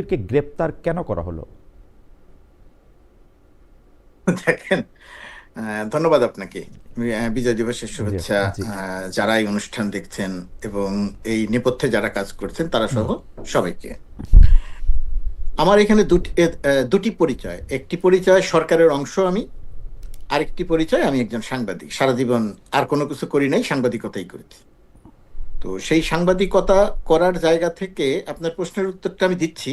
কে গ্রেপ্তার কেন করা হলো? দেখেন, ধন্যবাদ আপনাকে। বিজয় দিবসের জি শুভেচ্ছা। জি। যারা এই অনুষ্ঠান দেখছেন এবং এই নেপথ্যে যারা কাজ করছেন তারা হুম। সহ সবাইকে। আমার এখানে দুটি পরিচয়। একটি পরিচয় সরকারের অংশ আমি, আরেকটি পরিচয় আমি একজন সাংবাদিক। সারা জীবন আর কোনো কিছু করি নাই, সাংবাদিকতাই করেছি। তো সেই সাংবাদিকতা করার জায়গা থেকে আপনার প্রশ্নের উত্তরটা আমি দিচ্ছি।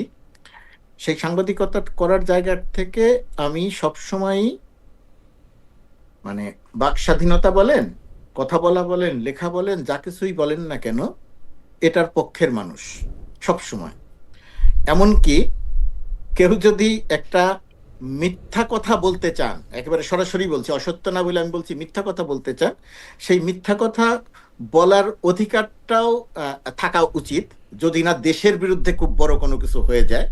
সেই সাংবাদিকতা করার জায়গা থেকে আমি সবসময় মানে বাক স্বাধীনতা বলেন, কথা বলা বলেন, লেখা বলেন, যা কিছুই বলেন না কেন, এটার পক্ষের মানুষ সব সময়। এমনকি কেউ যদি একটা মিথ্যা কথা বলতে চান, একেবারে সরাসরি বলছি, অসত্য না বলে আমি বলছি, মিথ্যা কথা বলতে চান, সেই মিথ্যা কথা বলার অধিকারটাও থাকা উচিত, যদি না দেশের বিরুদ্ধে খুব বড় কোনো কিছু হয়ে যায়।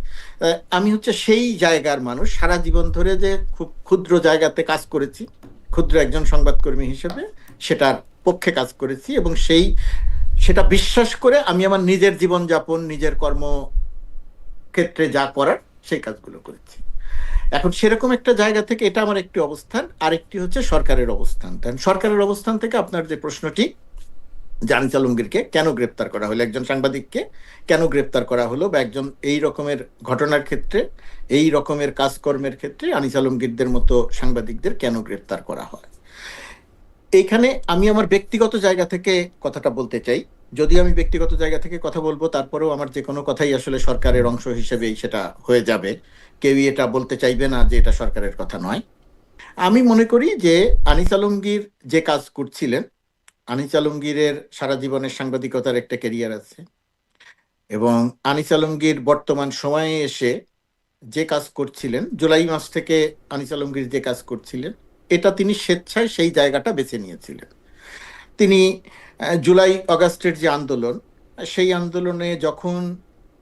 আমি হচ্ছে সেই জায়গার মানুষ। সারা জীবন ধরে যে খুব ক্ষুদ্র জায়গাতে কাজ করেছি, ক্ষুদ্র একজন সংবাদকর্মী হিসেবে সেটার পক্ষে কাজ করেছি, এবং সেটা বিশ্বাস করে আমি আমার নিজের জীবনযাপন, নিজের কর্মক্ষেত্রে যা করার সেই কাজগুলো করেছি। এখন সেরকম একটা জায়গা থেকে এটা আমার একটি অবস্থান, আরেকটি হচ্ছে সরকারের অবস্থান। সরকারের অবস্থান থেকে আপনার যে প্রশ্নটি, আনিস আলমগীরকে কেন গ্রেপ্তার করা হলো, একজন সাংবাদিককে কেন গ্রেপ্তার করা হলো, বা একজন এই রকমের ঘটনার ক্ষেত্রে, এই রকমের কাজকর্মের ক্ষেত্রে আনিস আলমগীরদের মতো সাংবাদিকদের কেন গ্রেপ্তার করা হয়, এইখানে আমি আমার ব্যক্তিগত জায়গা থেকে কথাটা বলতে চাই। যদি আমি ব্যক্তিগত জায়গা থেকে কথা বলবো, তারপরেও আমার যে কোনো কথাই আসলে সরকারের অংশ হিসেবেই সেটা হয়ে যাবে। কেউই এটা বলতে চাইবে না যে এটা সরকারের কথা নয়। আমি মনে করি যে আনিস আলমগীর যে কাজ করছিলেন, আনিস আলমগীরের সারা জীবনের সাংবাদিকতার একটা ক্যারিয়ার আছে, এবং আনিস আলমগীর বর্তমান সময়ে এসে যে কাজ করছিলেন, জুলাই মাস থেকে আনিস আলমগীর যে কাজ করছিলেন, এটা তিনি স্বেচ্ছায় সেই জায়গাটা বেছে নিয়েছিলেন। তিনি জুলাই অগাস্টের যে আন্দোলন, সেই আন্দোলনে যখন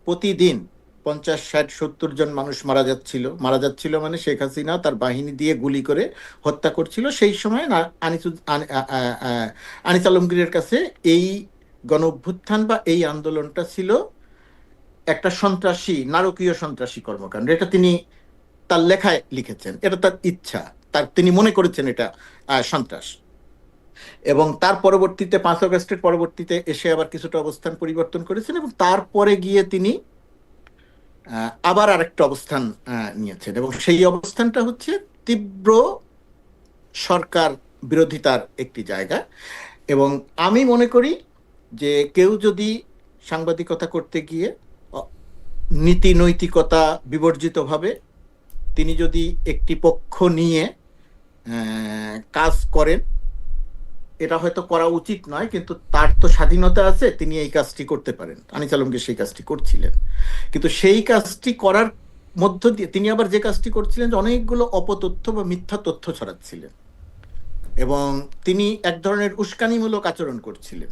প্রতিদিন 50, 60, 70 জন মানুষ মারা যাচ্ছিল মানে শেখ হাসিনা তার বাহিনী দিয়ে গুলি করে হত্যা করছিল, সেই সময় আনিস আলমগীরের কাছে এই গণ অভ্যুত্থান বা এই আন্দোলনটা ছিল একটা সন্ত্রাসী, নারকীয় সন্ত্রাসী কর্মকাণ্ড। এটা তিনি তার লেখায় লিখেছেন, এটা তার ইচ্ছা, তিনি মনে করেছেন এটা সন্ত্রাস। এবং তার পরবর্তীতে 5 আগস্টের পরবর্তীতে এসে আবার কিছুটা অবস্থান পরিবর্তন করেছেন, এবং তারপরে গিয়ে তিনি আবার আরেকটা অবস্থান নিয়েছেন, এবং সেই অবস্থানটা হচ্ছে তীব্র সরকার বিরোধিতার একটি জায়গা। এবং আমি মনে করি যে কেউ যদি সাংবাদিকতা করতে গিয়ে নীতি নৈতিকতা বিবর্জিতভাবে তিনি যদি একটি পক্ষ নিয়ে কাজ করেন, এটা হয়তো করা উচিত নয়, কিন্তু তার তো স্বাধীনতা আছে, তিনি এই কাজটি করতে পারেন। আনিস আলমগীর সেই কাজটি করছিলেন, কিন্তু সেই কাজটি করার মধ্য দিয়ে তিনি আবার যে কাজটি করছিলেন, যে অনেকগুলো অপতথ্য বা মিথ্যা তথ্য ছড়াচ্ছিলেন, এবং তিনি এক ধরনের উস্কানিমূলক আচরণ করছিলেন।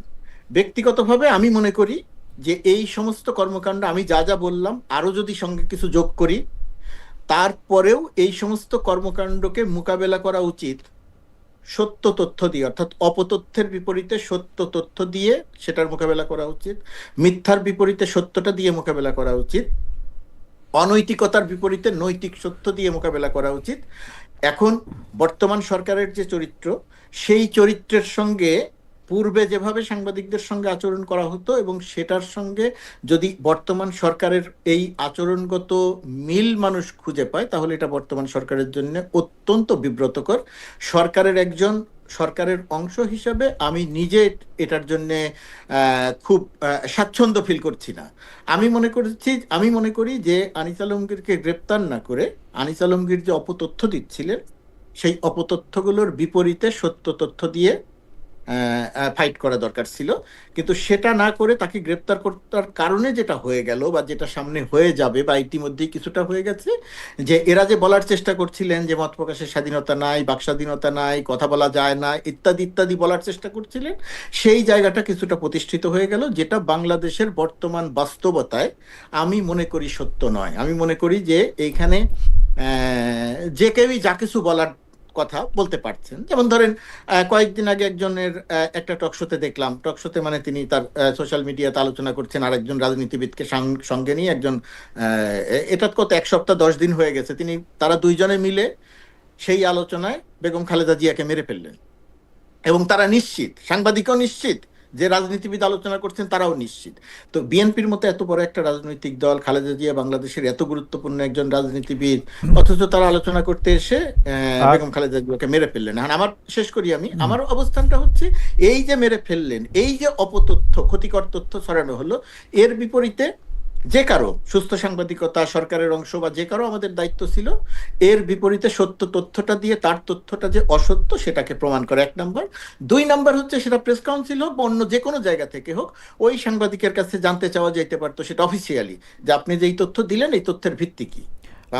ব্যক্তিগতভাবে আমি মনে করি যে এই সমস্ত কর্মকাণ্ড, আমি যা যা বললাম আরো যদি সঙ্গে কিছু যোগ করি, তারপরেও এই সমস্ত কর্মকাণ্ডকে মোকাবেলা করা উচিত সত্য তথ্য দিয়ে, অর্থাৎ অপতথ্যের বিপরীতে সত্য তথ্য দিয়ে সেটার মোকাবেলা করা উচিত, মিথ্যার বিপরীতে সত্যটা দিয়ে মোকাবেলা করা উচিত, অনৈতিকতার বিপরীতে নৈতিক সত্য দিয়ে মোকাবেলা করা উচিত। এখন বর্তমান সরকারের যে চরিত্র, সেই চরিত্রের সঙ্গে পূর্বে যেভাবে সাংবাদিকদের সঙ্গে আচরণ করা হতো, এবং সেটার সঙ্গে যদি বর্তমান সরকারের এই আচরণগত মিল মানুষ খুঁজে পায়, তাহলে এটা বর্তমান সরকারের জন্য অত্যন্ত বিব্রতকর। সরকারের অংশ হিসাবে আমি নিজে এটার জন্য খুব স্বাচ্ছন্দ্য ফিল করছি না। আমি মনে করি যে আনিস আলমগীরকে গ্রেপ্তার না করে আনিস আলমগীর যে অপতথ্য দিচ্ছিলেন, সেই অপতথ্যগুলোর বিপরীতে সত্য তথ্য দিয়ে ফাইট করা দরকার ছিল। কিন্তু সেটা না করে তাকে গ্রেপ্তার করার কারণে যেটা হয়ে গেল, বা যেটা সামনে হয়ে যাবে, বা ইতিমধ্যেই কিছুটা হয়ে গেছে, যে এরা যে বলার চেষ্টা করছিলেন যে মত প্রকাশের স্বাধীনতা নাই, বাক স্বাধীনতা নাই, কথা বলা যায় না, ইত্যাদি ইত্যাদি বলার চেষ্টা করছিলেন, সেই জায়গাটা কিছুটা প্রতিষ্ঠিত হয়ে গেল, যেটা বাংলাদেশের বর্তমান বাস্তবতায় আমি মনে করি সত্য নয়। আমি মনে করি যে এইখানে যে কেউই যা কিছু বলার কথা বলতে পারছেন। যেমন ধরেন কয়েকদিন আগে একজনের একটা টকশোতে দেখলাম, টকশোতে মানে তিনি তার সোশ্যাল মিডিয়াতে আলোচনা করছেন আরেকজন রাজনীতিবিদকে সঙ্গে নিয়ে, একজন এটা কত 1 সপ্তাহ 10 দিন হয়ে গেছে, তারা দুইজনে মিলে সেই আলোচনায় বেগম খালেদা জিয়াকে মেরে ফেললেন। এবং তারা নিশ্চিত, সাংবাদিকও নিশ্চিত, যে রাজনীতিবিদ আলোচনা করছেন তারাও নিশ্চিত। তো বিএনপির মতো এত বড় একটা রাজনৈতিক দল, খালেদা জিয়া বাংলাদেশের এত গুরুত্বপূর্ণ একজন রাজনীতিবিদ, অথচ তারা আলোচনা করতে এসে বেগম খালেদা জিয়াকে মেরে ফেললেন। এখন আমার শেষ করি, আমার অবস্থানটা হচ্ছে এই যে মেরে ফেললেন, এই যে অপতথ্য, ক্ষতিকর তথ্য ছড়ানো হলো, এর বিপরীতে যে কারো সুস্থ সাংবাদিকতা, সরকারের অংশ বা যে কারো আমাদের দায়িত্ব ছিল এর বিপরীতে সত্য তথ্যটা দিয়ে তার তথ্যটা যে অসত্য সেটাকে প্রমাণ করে, 1 নাম্বার। 2 নাম্বার হচ্ছে সেটা প্রেস কাউন্সিল হোক বা অন্য যে কোনো জায়গা থেকে হোক, ওই সাংবাদিকের কাছে জানতে চাওয়া যেতে পারতো সেটা অফিসিয়ালি, যে আপনি যে এই তথ্য দিলেন এই তথ্যের ভিত্তি কি,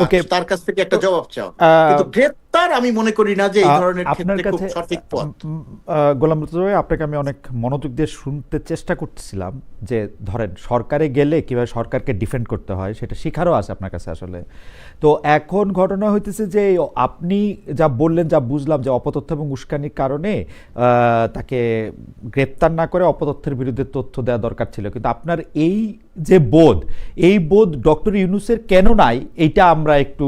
ওকে, তার কাছ থেকে একটা জবাব চাও। কিন্তু গ্রেপ্তার আমি মনে করি না যে এই ধরনের আপনার ক্ষেত্রে খুব কাছে সঠিক পথ। গোলাম মুর্তজা ভাই, আপনাকে আমি অনেক মনোযোগ দিয়ে শুনতে চেষ্টা করতেছিলাম যে ধরেন সরকারে গেলে কিভাবে সরকারকে ডিফেন্ড করতে হয় সেটা শিখারও আছে আপনার কাছে আসলে। তো এখন ঘটনা হইতেছে যে আপনি যা বললেন, যা বুঝলাম, যে অপতথ্য এবং উস্কানির কারণে তাকে গ্রেপ্তার না করে অপতথ্যের বিরুদ্ধে তথ্য দেওয়া দরকার ছিল, কিন্তু আপনার এই যে বোধ, এই বোধ ডক্টর ইউনূসের কেন নাই, এইটা আমরা একটু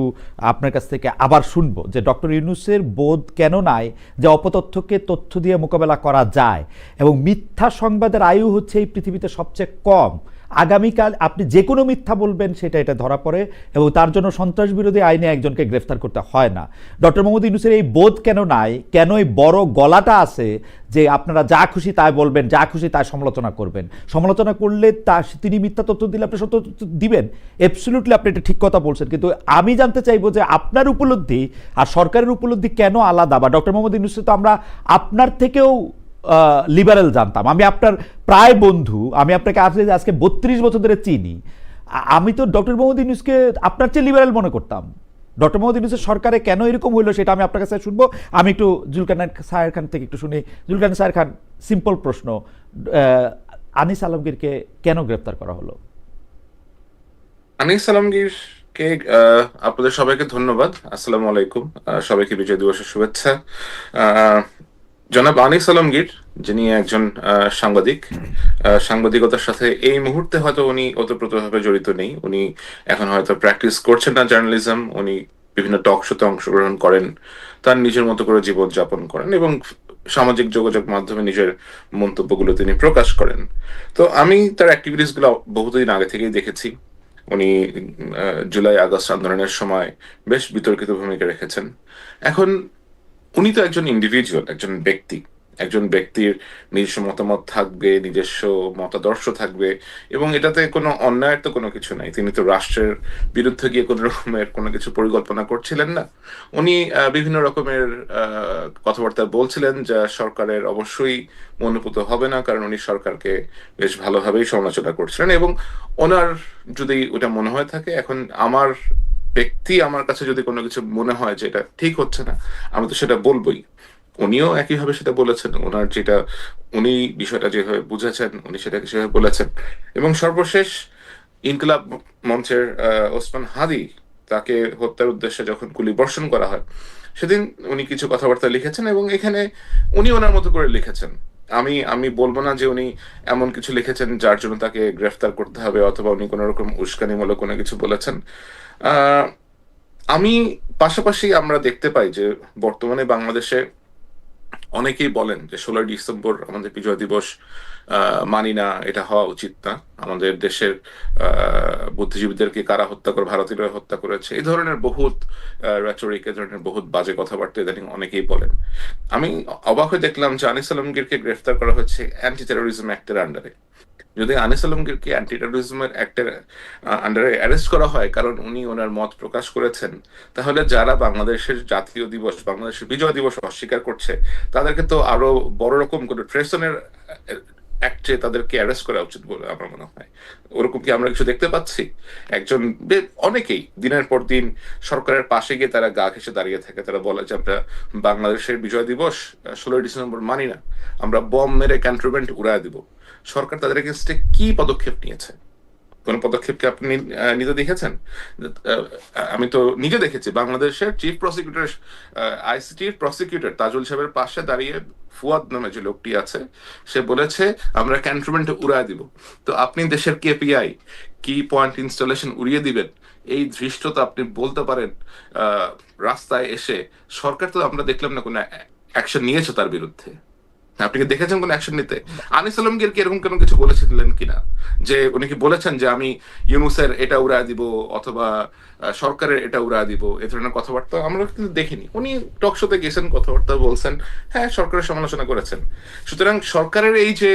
আপনার কাছ থেকে আবার শুনবো, যে ডক্টর ইউনূসের বোধ কেন নাই যে অপতথ্যকে তথ্য দিয়ে মোকাবেলা করা যায়, এবং মিথ্যা সংবাদের আয়ু হচ্ছে এই পৃথিবীতে সবচেয়ে কম। আগামীকাল আপনি যে কোনো মিথ্যা বলবেন সেটা এটা ধরা পড়ে, এবং তার জন্য সন্ত্রাস বিরোধী আইনে একজনকে গ্রেফতার করতে হয় না। ডক্টর মোহাম্মদ ইউনূসের এই বোধ কেন নাই, কেন এই বড় গলাটা আছে যে আপনারা যা খুশি তাই বলবেন, যা খুশি তাই সমালোচনা করবেন, সমালোচনা করলে তিনি মিথ্যা তথ্য দিলে আপনি সত্য তথ্য দিবেন। অ্যাবসলিউটলি আপনি এটা ঠিক কথা বলছেন, কিন্তু আমি জানতে চাইবো যে আপনার উপলব্ধি আর সরকারের উপলব্ধি কেন আলাদা, বা ডক্টর মোহাম্মদ ইউনূসকে তো আমরা আপনার থেকেও লিবারেল জানতাম, আমি আপনার প্রায় বন্ধু, আমি আপনাকে আজকে 32 বছর ধরে চিনি, আমি তো ডক্টর মোহাম্মদ ইউনূসকে আপনার চেয়ে লিবারেল মনে করতাম। ডক্টর মোহাম্মদ ইউনূসের সরকারে কেন এরকম হইলো সেটা আমি আপনার কাছে শুনবো। আমি একটু জুলকারনাইন সাহের খান থেকে একটু শুনি। জুলকারনাইন সাহের খান, সিম্পল প্রশ্ন, আনিস আলমগীরকে কেন গ্রেপ্তার করা হলো? আনিস আলমগীরকে আপনাদের সবাইকে ধন্যবাদ। আসসালামু আলাইকুম, সবাইকে বিজয় দিবসের শুভেচ্ছা। জনাব আনিস আলমগীর, যিনি একজন সাংবাদিক, সাংবাদিকতার সাথে এই মুহূর্তে হয়তো উনি ওতপ্রোতভাবে জড়িত নেই, উনি এখন হয়তো প্র্যাকটিস করছেন না জার্নালিজম, উনি বিভিন্ন টক শোতে অংশগ্রহণ করেন, তার নিজের মতো করে জীবন যাপন করেন এবং সামাজিক যোগাযোগ মাধ্যমে নিজের মন্তব্যগুলো তিনি প্রকাশ করেন। তো আমি তার অ্যাক্টিভিটিস গুলো বহুদিন আগে থেকেই দেখেছি। উনি জুলাই আগস্ট আন্দোলনের সময় বেশ বিতর্কিত ভূমিকা রেখেছেন। এখন উনি তো একজন ইন্ডিভিজুয়াল, একজন ব্যক্তির নিজস্ব মতামত থাকবে, নিজস্ব মতাদর্শ থাকবে, এবং এটাতে কোনো অন্যায়ের তো কোনো কিছু নাই। তিনি তো রাষ্ট্রের বিরুদ্ধে গিয়ে কোনো রকমের কোনো কিছু পরিকল্পনা করছিলেন না। উনি বিভিন্ন রকমের কথাবার্তা বলছিলেন যা সরকারের অবশ্যই মনোপুত হবে না, কারণ উনি সরকারকে বেশ ভালোভাবেই সমালোচনা করছিলেন। এবং ওনার যদি ওটা মনে হয়ে থাকে, এখন আমার কাছে যদি কোনো কিছু মনে হয় যে এটা ঠিক হচ্ছে না, আমি তো সেটা বলবোই। উনিও একইভাবে সেটা বলেছেন, উনি বিষয়টা যেভাবে বুঝেছেন উনি সেটাকে সেভাবে বলেছেন। এবং সর্বশেষ ইনকিলাব মঞ্চের ওসমান হাদি, তাকে হত্যার উদ্দেশ্যে যখন গুলি বর্ষণ করা হয়, সেদিন উনি কিছু কথাবার্তা লিখেছেন, এবং এখানে উনি ওনার মতো করে লিখেছেন। আমি বলবো না যে উনি এমন কিছু লিখেছেন যার জন্য তাকে গ্রেফতার করতে হবে, অথবা উনি কোনো রকম উস্কানিমূলক কোনো কিছু বলেছেন। আহ আমি পাশাপাশি আমরা দেখতে পাই যে বর্তমানে বাংলাদেশে অনেকেই বলেন যে 16ই ডিসেম্বর আমাদের বিজয় দিবস, মানি না, এটা হওয়া উচিত না। আমাদের দেশের বুদ্ধিজীবীদেরকে কারা হত্যা করে, ভারতীয়রা হত্যা করেছে, এই ধরনের বহুত রেটরিক, এই ধরনের বহুত বাজে কথাবার্তা ইদানিং অনেকেই বলেন। আমি অবাক হয়ে দেখলাম যে আনিস আলমগীরকে গ্রেফতার করা হচ্ছে অ্যান্টি টেরোরিজম অ্যাক্টের আন্ডারে। যদি আনিস আলমগীরকে অ্যান্টি টেরোরিজমের অ্যাক্টের আন্ডারে অ্যারেস্ট করা হয় কারণ উনি ওনার মত প্রকাশ করেছেন, তাহলে যারা বাংলাদেশের জাতীয় দিবস, বাংলাদেশের বিজয় দিবস অস্বীকার করছে, তাদেরকে তো আরো বড় রকম কোনো ট্রেসনের অ্যাক্টে তাদেরকে অ্যারেস্ট করা উচিত বলে আমার মনে হয়। ওরকম কি আমরা কিছু দেখতে পাচ্ছি? অনেকেই দিনের পর দিন সরকারের পাশে গিয়ে তারা গা ঘেঁষে দাঁড়িয়ে থাকে, তারা বলে যে আমরা বাংলাদেশের বিজয় দিবস 16ই ডিসেম্বর মানি না, আমরা বম মেরে ক্যান্টনমেন্ট উড়ায় দিব। সরকার তাদের এগেইনস্টে কি পদক্ষেপ নিয়েছে? কোন পদক্ষেপকে আপনি নিতে দেখেছেন? আমি তো নিজে দেখেছি বাংলাদেশের চিফ প্রসিকিউটর, আইসিটির প্রসিকিউটর তাজুল সাহেবের পাশে দাঁড়িয়ে ফুয়াদ নামে যে লোকটি আছে সে বলেছে আমরা ক্যান্টনমেন্ট উড়ায় দিব। তো আপনি দেশের কেপিআই কি পয়েন্ট ইনস্টলেশন উড়িয়ে দিবেন, এই ধৃষ্টতা আপনি বলতে পারেন রাস্তায় এসে? সরকার তো আমরা দেখলাম না কোনো অ্যাকশন নিয়েছে তার বিরুদ্ধে। আপনি কি দেখেছেন কোন অ্যাকশন নিতে? আনিস আলমগীর কি এরকম কোনো কিছু বলেছিলেন কিনা, যে উনি কি বলেছেন যে আমি ইউনুসের এটা উড়ায় দিব অথবা সরকারের এটা উড়ায় দিব, এ ধরনের কথাবার্তা আমরা কিন্তু দেখিনি। উনি টক শোতে গেছেন, কথাবার্তা বলছেন, হ্যাঁ সরকারের সমালোচনা করেছেন। সুতরাং সরকারের এই যে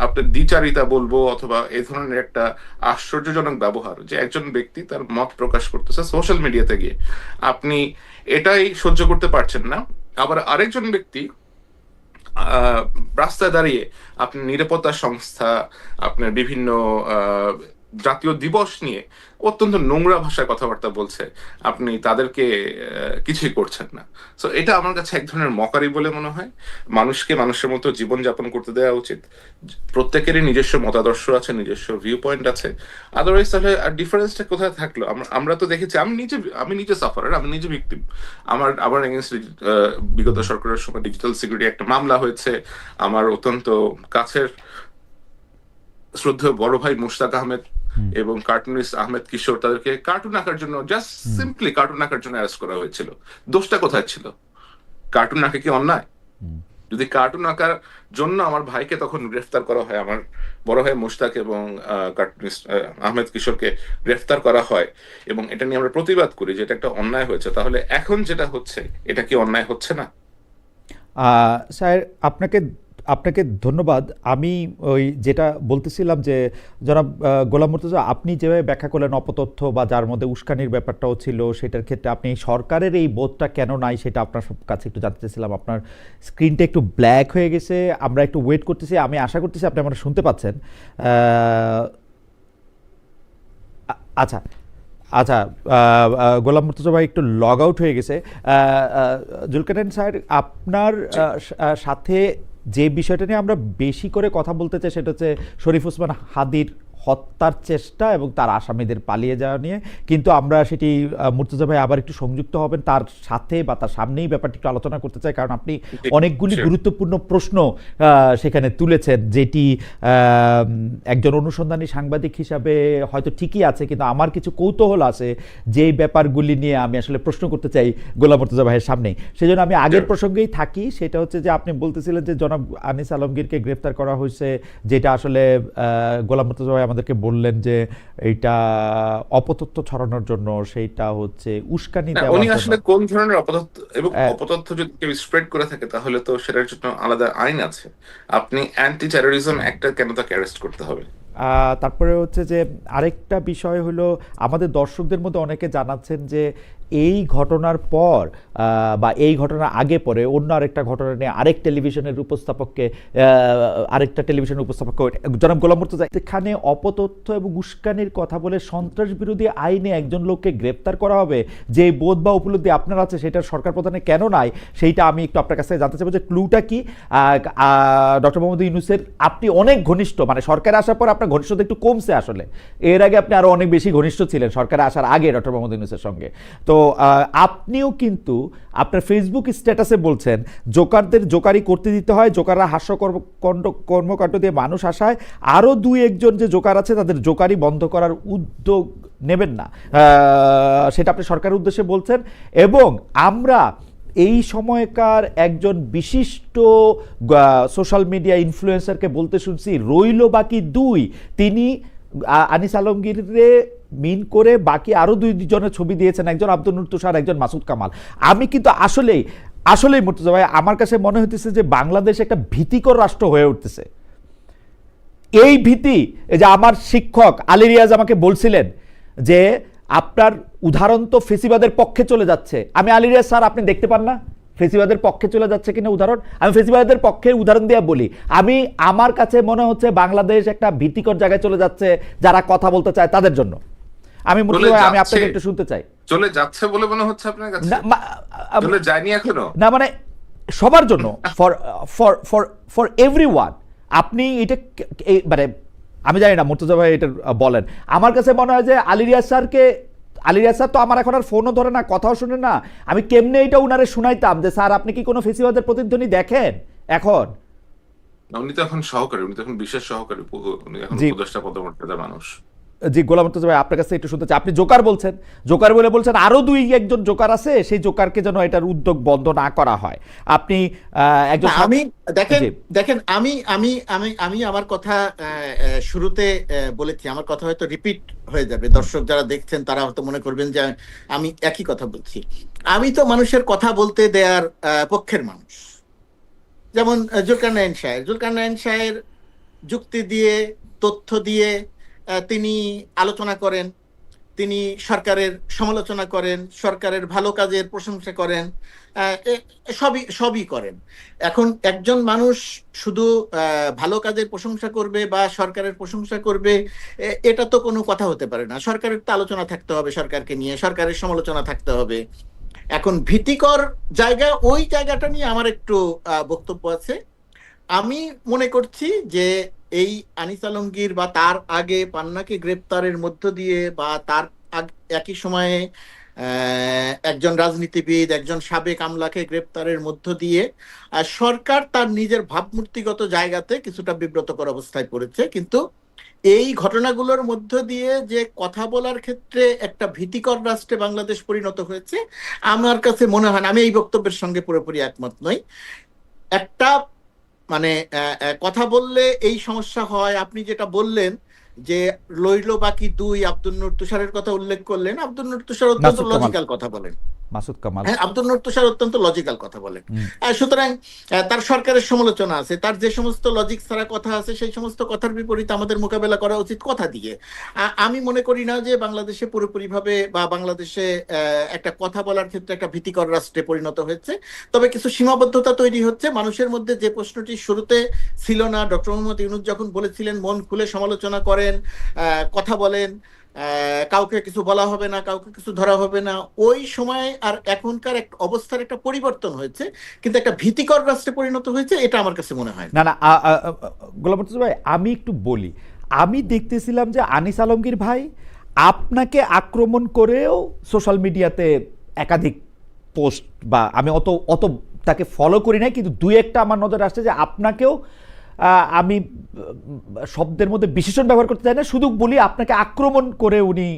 আপনার দ্বিচারিতা বলবো অথবা এই ধরনের একটা আশ্চর্যজনক ব্যবহার, যে একজন ব্যক্তি তার মত প্রকাশ করতেছে সোশ্যাল মিডিয়াতে গিয়ে, আপনি এটাই সহ্য করতে পারছেন না, আবার আরেকজন ব্যক্তি রাস্তায় দাঁড়িয়ে আপনি নিরাপত্তা সংস্থা, আপনার বিভিন্ন জাতীয় দিবস নিয়ে অত্যন্ত নোংরা ভাষায় কথাবার্তা বলছে, আপনি তাদেরকে কিছুই করছেন না। তো এটা আমার কাছে এক ধরনের মকারি বলে মনে হয়। মানুষকে মানুষের মতো জীবনযাপন করতে দেওয়া উচিত। প্রত্যেকেরই নিজস্ব মতাদর্শ আছে, নিজস্ব ভিউ পয়েন্ট আছে। আদারওয়াইজ তাহলে আর ডিফারেন্সটা কোথায় থাকলো? আমরা তো দেখেছি, আমি নিজে সাফারার, আমি নিজে ভিকটিম। আমার এগেইনস্ট বিগত সরকারের সময় ডিজিটাল সিকিউরিটি একটা মামলা হয়েছে। আমার অত্যন্ত কাছের শ্রদ্ধেয় বড় ভাই মুশতাক আহমেদ এবং কার্টুনিস্ট আহমেদ কিশোর, তাদেরকে কার্টুন আঁকার জন্য, জাস্ট সিম্পলি কার্টুন আঁকার জন্য অ্যারেস্ট করা হয়েছিল। দোষটা কোথায় ছিল? কার্টুন আঁকা কি অন্যায়? যদি কার্টুন আঁকার জন্য আমার ভাইকে তখন গ্রেফতার করা হয়, আমার বড় ভাই মুশতাক এবং কার্টুনিস্ট আহমেদ কিশোরকে গ্রেফতার করা হয়, এবং এটা নিয়ে আমরা প্রতিবাদ করি যে এটা একটা অন্যায় হয়েছে, তাহলে এখন যেটা হচ্ছে এটা কি অন্যায় হচ্ছে না? স্যার, আপনাকে আপনাকে ধন্যবাদ। আমি ওই যেটা বলতেছিলাম যে জনাব গোলাম মুর্তজা, আপনি যেভাবে ব্যাখ্যা করলেন অপতথ্য বা যার মধ্যে উস্কানির ব্যাপারটাও ছিল, সেটার ক্ষেত্রে আপনি সরকারের এই বোধটা কেন নাই সেটা আপনার কাছে একটু জানতে চাইছিলাম। আপনার স্ক্রিনটা একটু ব্ল্যাক হয়ে গেছে, আমরা একটু ওয়েট করতেছি। আমি আশা করতেছি আপনি আমরা শুনতে পাচ্ছেন। আচ্ছা আচ্ছা, গোলাম মুর্তজা ভাই একটু লগ আউট হয়ে গেছে। জুলকারনাইন স্যার, আপনার সাথে যে বিষয়টা নিয়ে আমরা বেশি করে কথা বলতে চাই সেটা হচ্ছে শরীফ ওসমান হাদির হত্যার চেষ্টা এবং তার আসামিদের পালিয়ে যাওয়া নিয়ে। কিন্তু আমরা সেটি মুর্তজা ভাই আবার একটু সংযুক্ত হবেন তার সাথে বা তার সামনেই ব্যাপারটি একটু আলোচনা করতে চাই, কারণ আপনি অনেকগুলি গুরুত্বপূর্ণ প্রশ্ন সেখানে তুলেছেন, যেটি একজন অনুসন্ধানী সাংবাদিক হিসাবে হয়তো ঠিকই আছে, কিন্তু আমার কিছু কৌতূহল আছে যেই ব্যাপারগুলি নিয়ে আমি আসলে প্রশ্ন করতে চাই গোলাম মুর্তজা ভাইয়ের সামনেই। সেজন্য আমি আগের প্রসঙ্গেই থাকি। সেটা হচ্ছে যে আপনি বলতেছিলেন যে জনাব আনিস আলমগীরকে গ্রেফতার করা হয়েছে, যেটা আসলে গোলাম মুর্তজা ভাই আমাদেরকে বললেন যে এইটা অপতথ্য ছড়ানোর জন্য, সেইটা হচ্ছে উস্কানি দেওয়ার উনি জন্য। আসলে কোন ধরনের অপতথ্য, এবং অপতথ্য যদি কেউ স্প্রেড করে থাকে তাহলে তো সেটার জন্য আলাদা আইন আছে। আপনি অ্যান্টি টেরোরিজম অ্যাক্টে কেন তাকে অ্যারেস্ট করতে হবে? তারপরে হচ্ছে যে আরেকটা বিষয় হলো, আমাদের দর্শকদের মধ্যে অনেকে জানাচ্ছেন যে এই ঘটনার পর বা এই ঘটনার আগে পরে অন্য আরেকটা ঘটনা নিয়ে আরেকটা টেলিভিশনের উপস্থাপককে জনাব গোলাম মুর্তজা এখানে অপতথ্য এবং উস্কানির কথা বলে সন্ত্রাস বিরোধী আইনে একজন লোককে গ্রেপ্তার করা হবে, যে বোধ বা উপলব্ধি আপনার আছে সেটা সরকার প্রধানের কেন নাই, সেইটা আমি একটু আপনার কাছে জানতে চাইবো যে ক্লুটা কি। ডক্টর মোহাম্মদ ইউনূসের আপনি অনেক ঘনিষ্ঠ, মানে সরকারে আসার পর আপনার ঘনিষ্ঠতা একটু কমছে আসলে, এর আগে আপনি আরো অনেক বেশি ঘনিষ্ঠ ছিলেন সরকারে আসার আগে ডক্টর মোহাম্মদ ইউনূসের সঙ্গে। তো আপনিও কিন্তু আপনার ফেসবুক স্ট্যাটাসে বলছেন জোকারদের জোকারি করতে দিতে হয়, জোকাররা কর্মকাণ্ড দিয়ে মানুষ আসায়, আরও দুই একজন যে জোকার আছে তাদের জোকারি বন্ধ করার উদ্যোগ নেবেন না, সেটা আপনি সরকারের উদ্দেশ্যে বলছেন। এবং আমরা এই সময়কার একজন বিশিষ্ট সোশ্যাল মিডিয়া ইনফ্লুয়েন্সারকে বলতে শুনছি রইল বাকি দুই, তিনি আনিস আলমগীরে মিন করে বাকি আরো দুইজনের ছবি দিয়েছেন, একজন আব্দুল নূর তুষার, একজন মাসুদ কামাল। আমি কিন্তু আসলেই মুর্তজা ভাই, আমার কাছে মনে হইতেছে যে বাংলাদেশ একটা ভীতিকর রাষ্ট্র হয়ে উঠতেছে। এই ভীতি, এই যে আমার শিক্ষক আলী রিয়াজ আমাকে বলছিলেন যে আপনার উদাহরণ তো ফেসিবাদের পক্ষে চলে যাচ্ছে। আমি আলী রিয়াজ স্যার, আপনি দেখতে পান না ফেসিবাদের পক্ষে চলে যাচ্ছে কিনা উদাহরণ? আমি ফেসিবাদের পক্ষে উদাহরণ দিয়ে বলি, আমার কাছে মনে হচ্ছে বাংলাদেশ একটা ভীতিকর জায়গায় চলে যাচ্ছে যারা কথা বলতে চায় তাদের জন্য। আমি আপনাকে একটু শুনতে চাই। চলে যাচ্ছে বলে মনে হচ্ছে আপনার কাছে? চলে যায়নি এখনো না, মানে সবার জন্য, ফর এভরিওয়ান। আপনি এটা মানে আমি জানি না মুর্তজা ভাই এটা বলেন। আমার কাছে মনে হয় যে আলী রিয়াজ স্যার তো আমার এখন আর ফোনও ধরে না, কথাও শুনে না। আমি কেমনে এটা উনারে শুনাইতাম যে স্যার আপনি কি কোনো ফেসিবাদের প্রতিধ্বনি দেখেন এখন? উনি তো এখন সহকারী, উনি তো এখন বিশেষ সহকারী, উনি এখন জি। উপদেষ্টা পদমর্যাদার মানুষ। জি, গোলাম মুর্তজা ভাই আপনার কাছে একটু শুনতে চাই। আপনি জোকার বলছেন, জোকার বলে বলছেন আরো একজন জোকার আছে, সেই জোকারকে যেন এটার উদ্যোগ বন্ধ না করা হয়। আপনি একজন না, আমি দেখেন জি। দেখেন আমি আমি আমি আমি আমার কথা শুরুতে বলেছি, আমার কথা হয়তো রিপিট হয়ে যাবে, দর্শক যারা দেখছেন তারা হয়তো মনে করবেন যে আমি একই কথা বলছি। আমি তো মানুষের কথা বলতে দেওয়ার পক্ষের মানুষ। যেমন জুলকারনাইন সাহের যুক্তি দিয়ে, তথ্য দিয়ে তিনি আলোচনা করেন, তিনি সরকারের সমালোচনা করেন, সরকারের ভালো কাজের প্রশংসা করেন, সবই করেন। এখন একজন মানুষ শুধু ভালো কাজের প্রশংসা করবে বা সরকারের প্রশংসা করবে, এটা তো কোনো কথা হতে পারে না। সরকারের তো আলোচনা থাকতে হবে, সরকারকে নিয়ে সরকারের সমালোচনা থাকতে হবে। এখন ভীতিকর জায়গা, ওই জায়গাটা নিয়ে আমার একটু বক্তব্য আছে। আমি মনে করছি যে এই আনিস আলমগীর বা তার আগে পান্নাকে গ্রেপ্তারের মধ্য দিয়ে বা তার একই সময়ে একজন রাজনীতিবিদ, একজন সাবেক আমলাকে গ্রেপ্তারের মধ্য দিয়ে সরকার তার নিজের ভাবমূর্তিগত জায়গাতে কিছুটা বিব্রতকর অবস্থায় পড়েছে। কিন্তু এই ঘটনাগুলোর মধ্য দিয়ে যে কথা বলার ক্ষেত্রে একটা ভীতিকর রাষ্ট্রে বাংলাদেশ পরিণত হয়েছে, আমার কাছে মনে হয় না, আমি এই বক্তব্যের সঙ্গে পুরোপুরি একমত নই। একটা মানে কথা বললে এই সমস্যা হয়। আপনি যেটা বললেন যে লইল বাকি দুই, আব্দুল নূর তুষারের কথা উল্লেখ করলেন। আব্দুল নূর তুষার অত্যন্ত লজিক্যাল কথা বলেন। মাসুদ কামাল, হ্যাঁ, আব্দুল নূর তুষার অত্যন্ত লজিক্যাল কথা বলেন। সুতরাং তার সরকারের সমালোচনা আছে, তার যে সমস্ত লজিক ছাড়া কথা আছে সেই সমস্ত কথার বিপরীতে আমাদের মোকাবেলা করা উচিত কথা দিয়ে। আমি মনে করি না যে বাংলাদেশে পুরোপুরিভাবে বা বাংলাদেশে একটা কথা বলার ক্ষেত্রে একটা ভীতিকর রাষ্ট্রে পরিণত হয়েছে। তবে কিছু সীমাবদ্ধতা তৈরি হচ্ছে মানুষের মধ্যে। যে প্রশ্নটি শুরুতে ছিল না, ডক্টর মোহাম্মদ ইউনূস যখন বলেছিলেন মন খুলে সমালোচনা করেন, কথা বলেন, কাউকে কিছু বলা হবে না, কাউকে কিছু ধরা হবে না, ওই সময় আর এখনকার এক অবস্থার একটা পরিবর্তন হয়েছে, কিন্তু একটা ভীতিকর রাষ্ট্রে পরিণত হয়েছে, এটা আমার কাছে মনে হয় না। গোলাম মুর্তজা ভাই আমি একটু বলি, আমি দেখতেছিলাম যে আনিস আলমগীর ভাই আপনাকে আক্রমণ করেও সোশ্যাল মিডিয়াতে একাধিক পোস্ট, বা আমি অত তাকে ফলো করি নাই, কিন্তু দুই একটা আমার নজরে আসছে যে আপনাকেও, আমি শব্দের মধ্যে বিশেষণ ব্যবহার করতে চাই না, শুধু বলি আপনাকে আক্রমণ করে উনি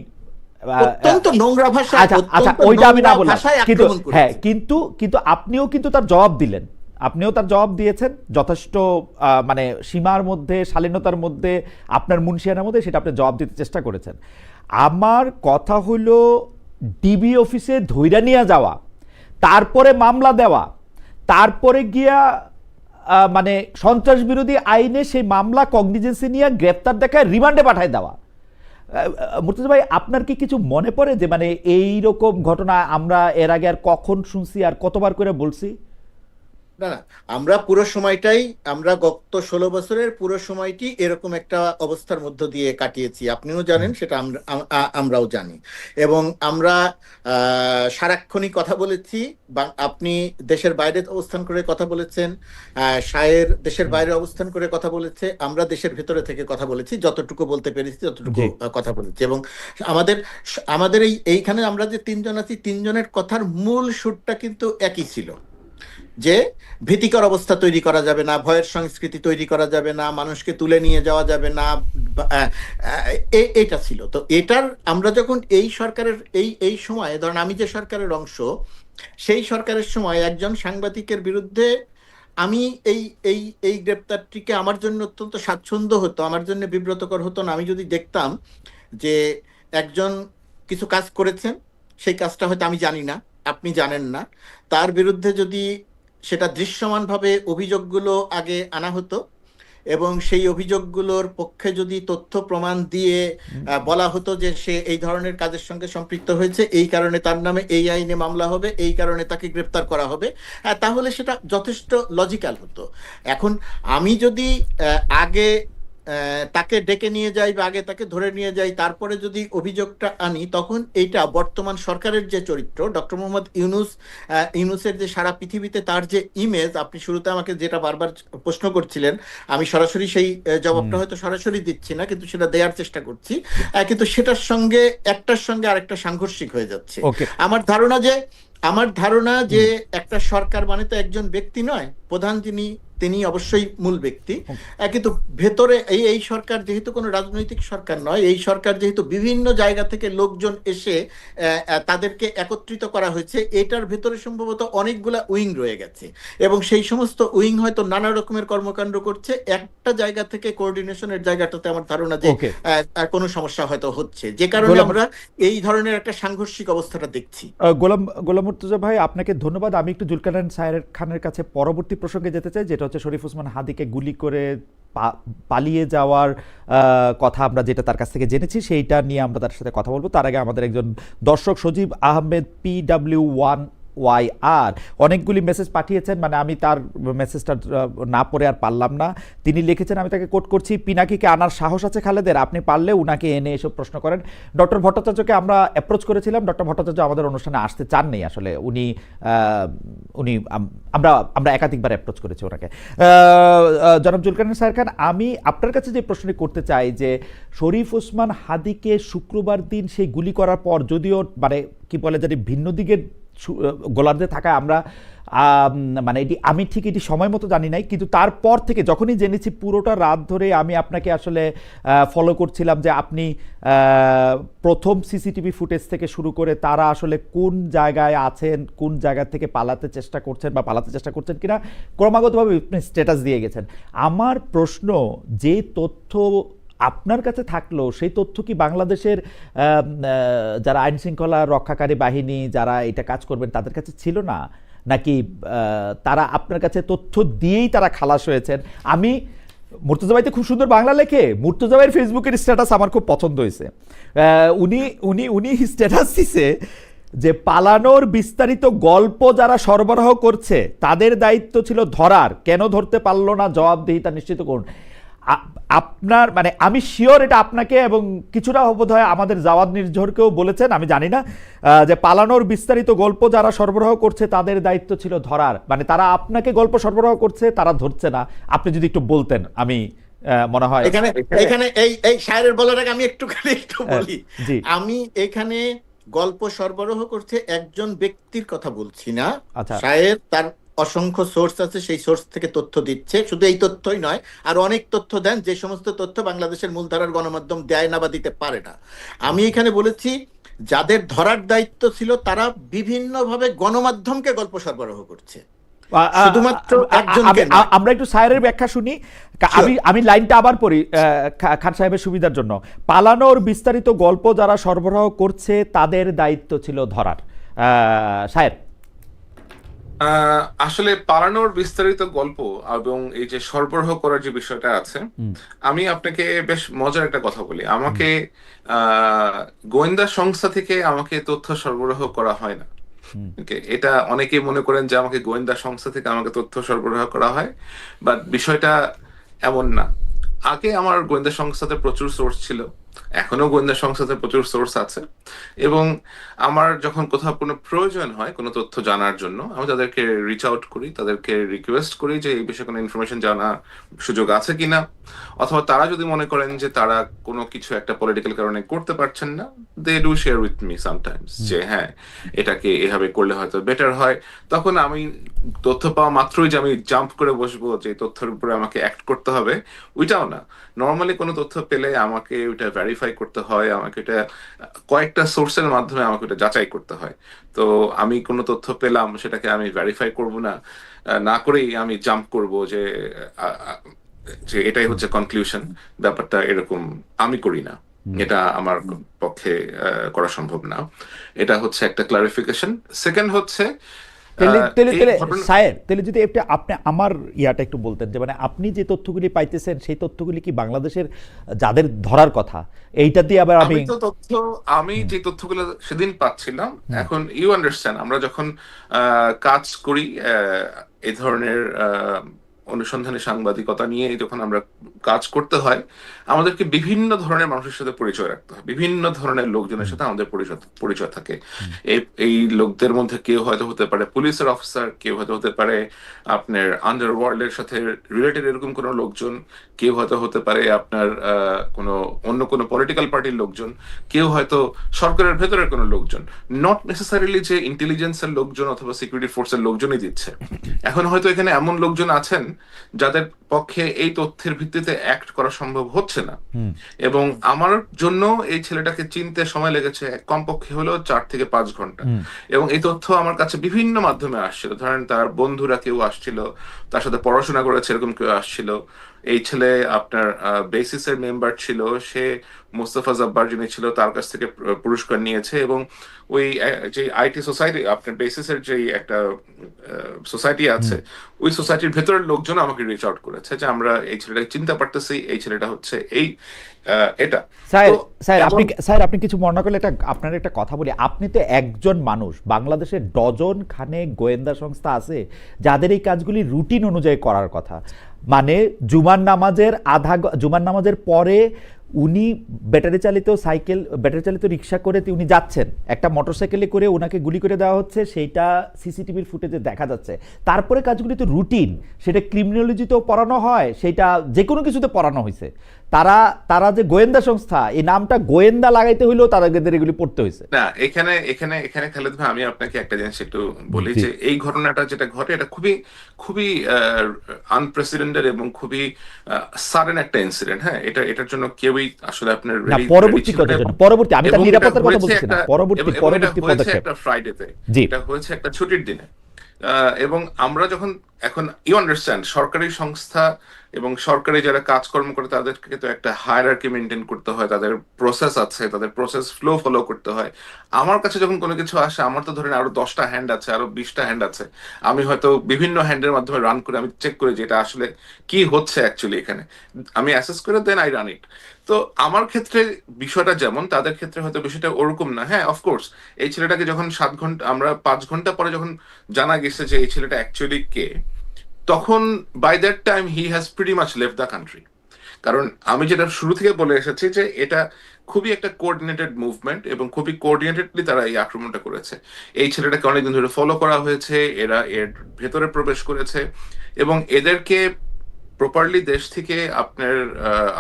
অত্যন্ত নোংরা ভাষা। আচ্ছা ওইটা আমি না বললাম, কিন্তু হ্যাঁ, কিন্তু আপনিও কিন্তু তার জবাব দিলেন, আপনিও তার জবাব দিয়েছেন যথেষ্ট মানে সীমার মধ্যে, শালীনতার মধ্যে, আপনার মুনশিয়ানার মধ্যে, সেটা আপনি জবাব দিতে চেষ্টা করেছেন। আমার কথা হলো ডিবি অফিসে ধইরা নিয়ে যাওয়া, তারপরে মামলা দেওয়া, তারপরে গিয়া মানে সন্ত্রাস বিরোধী আইনে সেই মামলা কগনিজেন্সি নিয়ে গ্রেপ্তার দেখায় রিমান্ডে পাঠায় দেওয়া। মুর্তজা ভাই আপনার কি কিছু মনে পড়ে যে মানে এই রকম ঘটনা আমরা এর আগে আর কখন শুনছি আর কতবার করে বলছি? না না, আমরা পুরো সময়টাই, আমরা গত 16 বছরের পুরো সময়টি এরকম একটা অবস্থার মধ্য দিয়ে কাটিয়েছি। আপনিও জানেন সেটা, আমরাও জানি। এবং আমরা সারাক্ষণই কথা বলেছি। আপনি দেশের বাইরে অবস্থান করে কথা বলেছেন, শায়ের দেশের বাইরে অবস্থান করে কথা বলেছে, আমরা দেশের ভেতরে থেকে কথা বলেছি, যতটুকু বলতে পেরেছি ততটুকু কথা বলেছি। এবং আমাদের এইখানে আমরা যে তিনজন আছি, তিনজনের কথার মূল সুরটা কিন্তু একই ছিল, যে ভীতিকর অবস্থা তৈরি করা যাবে না, ভয়ের সংস্কৃতি তৈরি করা যাবে না, মানুষকে তুলে নিয়ে যাওয়া যাবে না, এটা ছিল। তো এটার আমরা যখন এই সরকারের এই সময়ে, ধরেন আমি যে সরকারের অংশ, সেই সরকারের সময় একজন সাংবাদিকের বিরুদ্ধে আমি এই এই এই গ্রেপ্তারটিকে আমার জন্য অত্যন্ত স্বাচ্ছন্দ্য হতো, আমার জন্য বিব্রতকর হতো না, আমি যদি দেখতাম যে একজন কিছু কাজ করেছেন, সেই কাজটা হয়তো আমি জানি না, আপনি জানেন না, তার বিরুদ্ধে যদি সেটা দৃশ্যমানভাবে অভিযোগগুলো আগে আনা হতো এবং সেই অভিযোগগুলোর পক্ষে যদি তথ্য প্রমাণ দিয়ে বলা হতো যে সে এই ধরনের কাজের সঙ্গে সম্পৃক্ত হয়েছে, এই কারণে তার নামে এই আইনে মামলা হবে, এই কারণে তাকে গ্রেপ্তার করা হবে, তাহলে সেটা যথেষ্ট লজিক্যাল হতো। এখন আমি যদি আগে তাকে ডেকে নিয়ে যাই বা আগে তাকে ধরে নিয়ে যাই, তারপরে যদি অভিযোগটা আনি, তখন এইটা বর্তমান সরকারের যে চরিত্র, ডক্টর মোহাম্মদ ইউনূসের যে সারা পৃথিবীতে তার যে ইমেজ, আপনি শুরুতে আমাকে যেটা বারবার প্রশ্ন করছিলেন, আমি সরাসরি সেই জবাবটা হয়তো সরাসরি দিচ্ছি না, কিন্তু সেটা দেওয়ার চেষ্টা করছি। কিন্তু সেটার সঙ্গে একটার সঙ্গে আরেকটা সাংঘর্ষিক হয়ে যাচ্ছে। ওকে, আমার ধারণা যে একটা সরকার মানে তো একজন ব্যক্তি নয়, প্রধান তিনি অবশ্যই মূল ব্যক্তি, কিন্তু ভেতরে এই সরকার যেহেতু কোনো রাজনৈতিক সরকার নয়, এই সরকার যেহেতু বিভিন্ন জায়গা থেকে লোকজন এসে তাদেরকে একত্রিত করা হয়েছে, এটার ভেতরে সম্ভবত অনেকগুলা উইং রয়ে গেছে, এবং সেই সমস্ত উইং হয়তো নানা রকমের কর্মকাণ্ড করছে। একটা জায়গা থেকে কোঅর্ডিনেশনের জায়গাটাতে আমার ধারণা যে কোনো সমস্যা হয়তো হচ্ছে, যে কারণে আমরা এই ধরনের একটা সাংঘর্ষিক অবস্থাটা দেখছি। গোলাম মুর্তজা ভাই, আপনাকে ধন্যবাদ। আমি একটু জুলকারনাইন সাহের খানের কাছে পরবর্তী প্রসঙ্গে যেতে চাই, যেটা হচ্ছে শরীফ ওসমান হাদিকে গুলি করে পালিয়ে যাওয়ার কথা আমরা যেটা তার কাছ থেকে জেনেছি, সেইটা নিয়ে আমরা তার সাথে কথা বলবো। তার আগে আমাদের একজন দর্শক সজীব আহমেদ PW1YR অনেকগুলি মেসেজ পাঠিয়েছেন, মানে আমি তার মেসেজটা না পড়ে আর পারলাম না। তিনি লিখেছেন, আমি তাকে কোট করছি, পিনাকিকে আনার সাহস আছে খালেদের? আপনি পারলে উনাকে এনে এসব প্রশ্ন করেন। ডক্টর ভট্টাচার্যকে আমরা অ্যাপ্রোচ করেছিলাম, ডক্টর ভট্টাচার্য আমাদের অনুষ্ঠানে আসতে চাননি আসলে। উনি আমরা একাধিকবার অ্যাপ্রোচ করেছি ওনাকে। জনাব জুলকারনাইন সাহের খান, আমি আপনার কাছে যে প্রশ্নটি করতে চাই যে শরীফ ওসমান হাদিকে শুক্রবার দিন সেই গুলি করার পর, যদিও মানে কি বলে জানি ভিন্ন দিকের গোলার্ধে থাকায় আমরা মানে আমি ঠিক এটি সময় মতো জানি নাই, কিন্তু তারপর থেকে যখনই জেনেছি পুরোটা রাত ধরে আমি আপনাকে আসলে ফলো করছিলাম যে আপনি প্রথম সিসিটিভি ফুটেজ থেকে শুরু করে তারা আসলে কোন জায়গায় আছেন, কোন জায়গা থেকে পালাতে চেষ্টা করছেন কিনা ক্রমাগতভাবে স্ট্যাটাস দিয়ে গেছেন। আমার প্রশ্ন, যে তথ্য আপনার কাছে থাকলো, সেই তথ্য কি বাংলাদেশের যারা আইন শৃঙ্খলা রক্ষাকারী বাহিনী যারা এটা কাজ করবেন তাদের কাছে ছিল না, নাকি তারা আপনার কাছে তথ্য দিয়েই তারা খালাস হয়েছেন? আমি মুর্তজা ভাইতে খুব সুন্দর বাংলা লেখে, মুর্তজা ভাইয়ের ফেসবুকের স্ট্যাটাস আমার খুব পছন্দ হয়েছে। উনি স্ট্যাটাস দিছে যে পালানোর বিস্তারিত গল্প যারা সরবরাহ করছে তাদের দায়িত্ব ছিল ধরার, কেন ধরতে পারলো না জবাবদিহিতা নিশ্চিত করুন। আপনার মানে আমি শিওর এটা আপনাকে এবং কিছুটা বোধহয় আমাদের জাওয়াদ নির্ঝরকেও বলেছেন, আমি জানি না, যে পালানোর বিস্তারিত গল্প যারা সরবরাহ করছে তাদের দায়িত্ব ছিল ধরার, মানে তারা আপনাকে গল্প সরবরাহ করছে, তারা ধরছে না। আপনি যদি একটু বলতেন, আমি মনে হয় এখানে এই শায়ের বলার আগে আমি একটু বলি। আমি এখানে গল্প সরবরাহ করছে একজন ব্যক্তির কথা বলছি না। শায়ের তার অসংখ্য সোর্স আছে, সেই সোর্স থেকে তথ্য দিচ্ছে। শুধু এই তথ্যই নয়, আর অনেক তথ্য দেন, যে সমস্ত তথ্য বাংলাদেশের মূলধারার গণমাধ্যম দেয় না বা দিতে পারে না। আমি এখানে বলেছি যাদের ধরার দায়িত্ব ছিল তারা বিভিন্নভাবে গণমাধ্যমকে গল্প সরবরাহ করছে, শুধুমাত্র একজনকে না। আমরা একটু সায়েরের ব্যাখ্যা শুনি, আমি লাইনটা আবার পড়ি খান সাহেবের সুবিধার জন্য। পালানোর বিস্তারিত গল্প যারা সরবরাহ করছে তাদের দায়িত্ব ছিল ধরার। সায়ের, আসলে পালানোর বিস্তারিত গল্প এবং এই যে সরবরাহ করার যে বিষয়টা আছে, আমি আপনাকে বেশ মজার একটা কথা বলি। আমাকে গোয়েন্দা সংস্থা থেকে আমাকে তথ্য সরবরাহ করা হয় না। এটা অনেকেই মনে করেন যে আমাকে গোয়েন্দা সংস্থা থেকে আমাকে তথ্য সরবরাহ করা হয়, বাট বিষয়টা এমন না। আগে আমার গোয়েন্দা সংস্থাতে প্রচুর সোর্স ছিল, এখনো গোয়েন্দা সংস্থাতে প্রচুর সোর্স আছে, এবং আমার যখন কোথাও কোনো প্রয়োজন হয় কোনো তথ্য জানার জন্য, আমি তাদেরকে রিচ আউট করি, তাদেরকে রিকোয়েস্ট করি যে এই বিষয়ে কোনো ইনফরমেশন জানার সুযোগ আছে কিনা, অথবা তারা যদি মনে করেন যে তারা কোনো কিছু একটা পলিটিক্যাল কারণে করতে পারছেন না, they do share with me sometimes যে হ্যাঁ এটাকে এভাবে করলে হয়তো বেটার হয়। তখন আমি তথ্য পাওয়া মাত্রই যে আমি জাম্প করে বসবো যে তথ্যের উপরে আমাকে অ্যাক্ট করতে হবে, ওইটাও না। নর্মালি কোনো তথ্য পেলে আমাকে ওইটা ভেরিফাই করতে হয়, আমাকে এটা কয়েকটা সোর্সের মাধ্যমে আমাকে ওটা যাচাই করতে হয়। তো আমি কোনো তথ্য পেলাম, সেটাকে আমি ভেরিফাই করব না করেই আমি জাম্প করব যে এটাই হচ্ছে কনক্লুশন। ব্যাপারটা এরকম আমি করি না, এটা আমার পক্ষে করা সম্ভব না। এটা হচ্ছে একটা ক্লারিফিকেশন। সেকেন্ড হচ্ছে তাহলে যদি আপনি আমার ইয়াটা একটু বলতেন, যে মানে আপনি যে তথ্যগুলি পাইতেছেন সেই তথ্যগুলি কি বাংলাদেশের যাদের ধরার কথা, এইটা দিয়ে আবার আমি যে তথ্যগুলো সেদিন পাচ্ছিলাম, এখন ইউ আন্ডারস্ট্যান্ড, আমরা যখন কাজ করি এই ধরনের অনুসন্ধানী সাংবাদিকতা নিয়ে যখন আমরা কাজ করতে হয়, আমাদেরকে বিভিন্ন ধরনের মানুষের সাথে পরিচয় রাখতে হয়, বিভিন্ন ধরনের লোকজনের সাথে আমাদের পরিচয় থাকে। এই লোকদের মধ্যে কেউ হয়তো হতে পারে পুলিশের অফিসার, কেউ হয়তো হতে পারে আপনার আন্ডারওয়ার্ল্ডের সাথে রিলেটেড এরকম কোনো লোকজন, কেউ হয়তো হতে পারে আপনার কোনো অন্য কোনো পলিটিক্যাল পার্টির লোকজন, কেউ হয়তো সরকারের ভেতরের কোনো লোকজন, নট নেসেসারিলি যে ইন্টেলিজেন্সের লোকজন অথবা সিকিউরিটি ফোর্সের লোকজনই দিচ্ছে। এখন হয়তো এখানে এমন লোকজন আছেন যাদের পক্ষে এই তথ্যের ভিত্তিতে অ্যাক্ট করা সম্ভব হচ্ছে না, এবং আমার জন্য এই ছেলেটাকে চিনতে সময় লেগেছে কমপক্ষে হলো 4 থেকে 5 ঘন্টা। এবং এই তথ্য আমার কাছে বিভিন্ন মাধ্যমে আসছিল, ধরেন তার বন্ধুরা কেউ আসছিল, তার সাথে পড়াশোনা করেছে এরকম কেউ আসছিল। এই ছেলে আপনার বেসিসের মেম্বার ছিল, সে মোস্তফা জব্বার যিনি ছিল তার কাছ থেকে পুরস্কার নিয়েছে, এবং ওই যে আইটি সোসাইটি আপনার বেসিসের যে একটা সোসাইটি আছে, ওই সোসাইটির ভেতরের লোকজন আমাকে রিচ আউট করেছে যে আমরা এই ছেলেটাকে চিনতে পারতেছি, এই ছেলেটা হচ্ছে এই এটা। স্যার আপনি কিছু মনে করলে আপনার একটা কথা বলি। আপনি তো একজন মানুষ, বাংলাদেশে ডজন খানেক গোয়েন্দা সংস্থা আছে যাদের এই কাজগুলি রুটিন অনুযায়ী করার কথা। মানে জুমার নামাজের পরে উনি ব্যাটারি চালিত রিক্সা করে উনি যাচ্ছেন, একটা মোটরসাইকেলে করে ওনাকে গুলি করে দেওয়া হচ্ছে, সেইটা সিসিটিভির ফুটেজে দেখা যাচ্ছে। তারপরে কাজগুলি তো রুটিন, সেটা ক্রিমিনোলজিতেও পড়ানো হয়, সেটা যে কোনো কিছুতে পড়ানো হয়েছে। তারা যে গোয়েন্দা সংস্থা, এই নামটা গোয়েন্দা লাগাইতে হইলেও তাদের এগুলি পড়তে হয়েছে না। এখানে এখানে এখানে খালেদ ভাই, আমি আপনাকে একটা জিনিস একটু বলি যে এই ঘটনাটা যেটা ঘটে এটা খুবই খুবই আনপ্রেসিডেন্টেড এবং খুবই সাডেন একটা ইনসিডেন্ট। হ্যাঁ, এটার জন্য কেউই আসলে আপনার পরবর্তী আমি তার নিরাপত্তার কথা বলছি না, পরবর্তী পদক্ষেপ একটা ফ্রাইডেতে, এটা হয়েছে একটা ছুটির দিনে। এবং আমরা যখন এখন ইউ আন্ডারস্ট্যান্ড সরকারি সংস্থা এবং সরকারি যারা কাজকর্ম করে তাদেরকে তো একটা হায়ারার্কি মেনটেন করতে হয়, তাদের প্রসেস আছে, তাদের প্রসেস ফলো করতে হয়। আমার কাছে যখন কোনো কিছু আসে, আমার তো ধরেন আরো 10টা হ্যান্ড আছে, আরো 20টা হ্যান্ড আছে, আমি হয়তো বিভিন্ন হ্যান্ডের মাধ্যমে রান করে আমি চেক করি যে এটা আসলে কি হচ্ছে অ্যাকচুয়ালি এখানে, আমি অ্যাসেস করে দেন আই রান ইট। তো আমার ক্ষেত্রে বিষয়টা যেমন, তাদের ক্ষেত্রে হয়তো বিষয়টা ওরকম না। হ্যাঁ, অফকোর্স এই ছেলেটাকে যখন 7 ঘন্টা, আমরা 5 ঘন্টা পরে যখন জানা গেছে যে এই ছেলেটা অ্যাকচুয়ালি কে, তখন by that time he has pretty much left the country. কারণ আমি যেটা শুরু থেকে বলে এসেছি যে এটা খুবই একটা কোঅর্ডিনেটেড মুভমেন্ট এবং খুবই কোঅর্ডিনেটেডলি তারা এই আক্রমণটা করেছে। এই ছেলেটাকে অনেকদিন ধরে ফলো করা হয়েছে, এরা এর ভেতরে প্রবেশ করেছে এবং এদেরকে প্রপারলি দেশ থেকে আপনার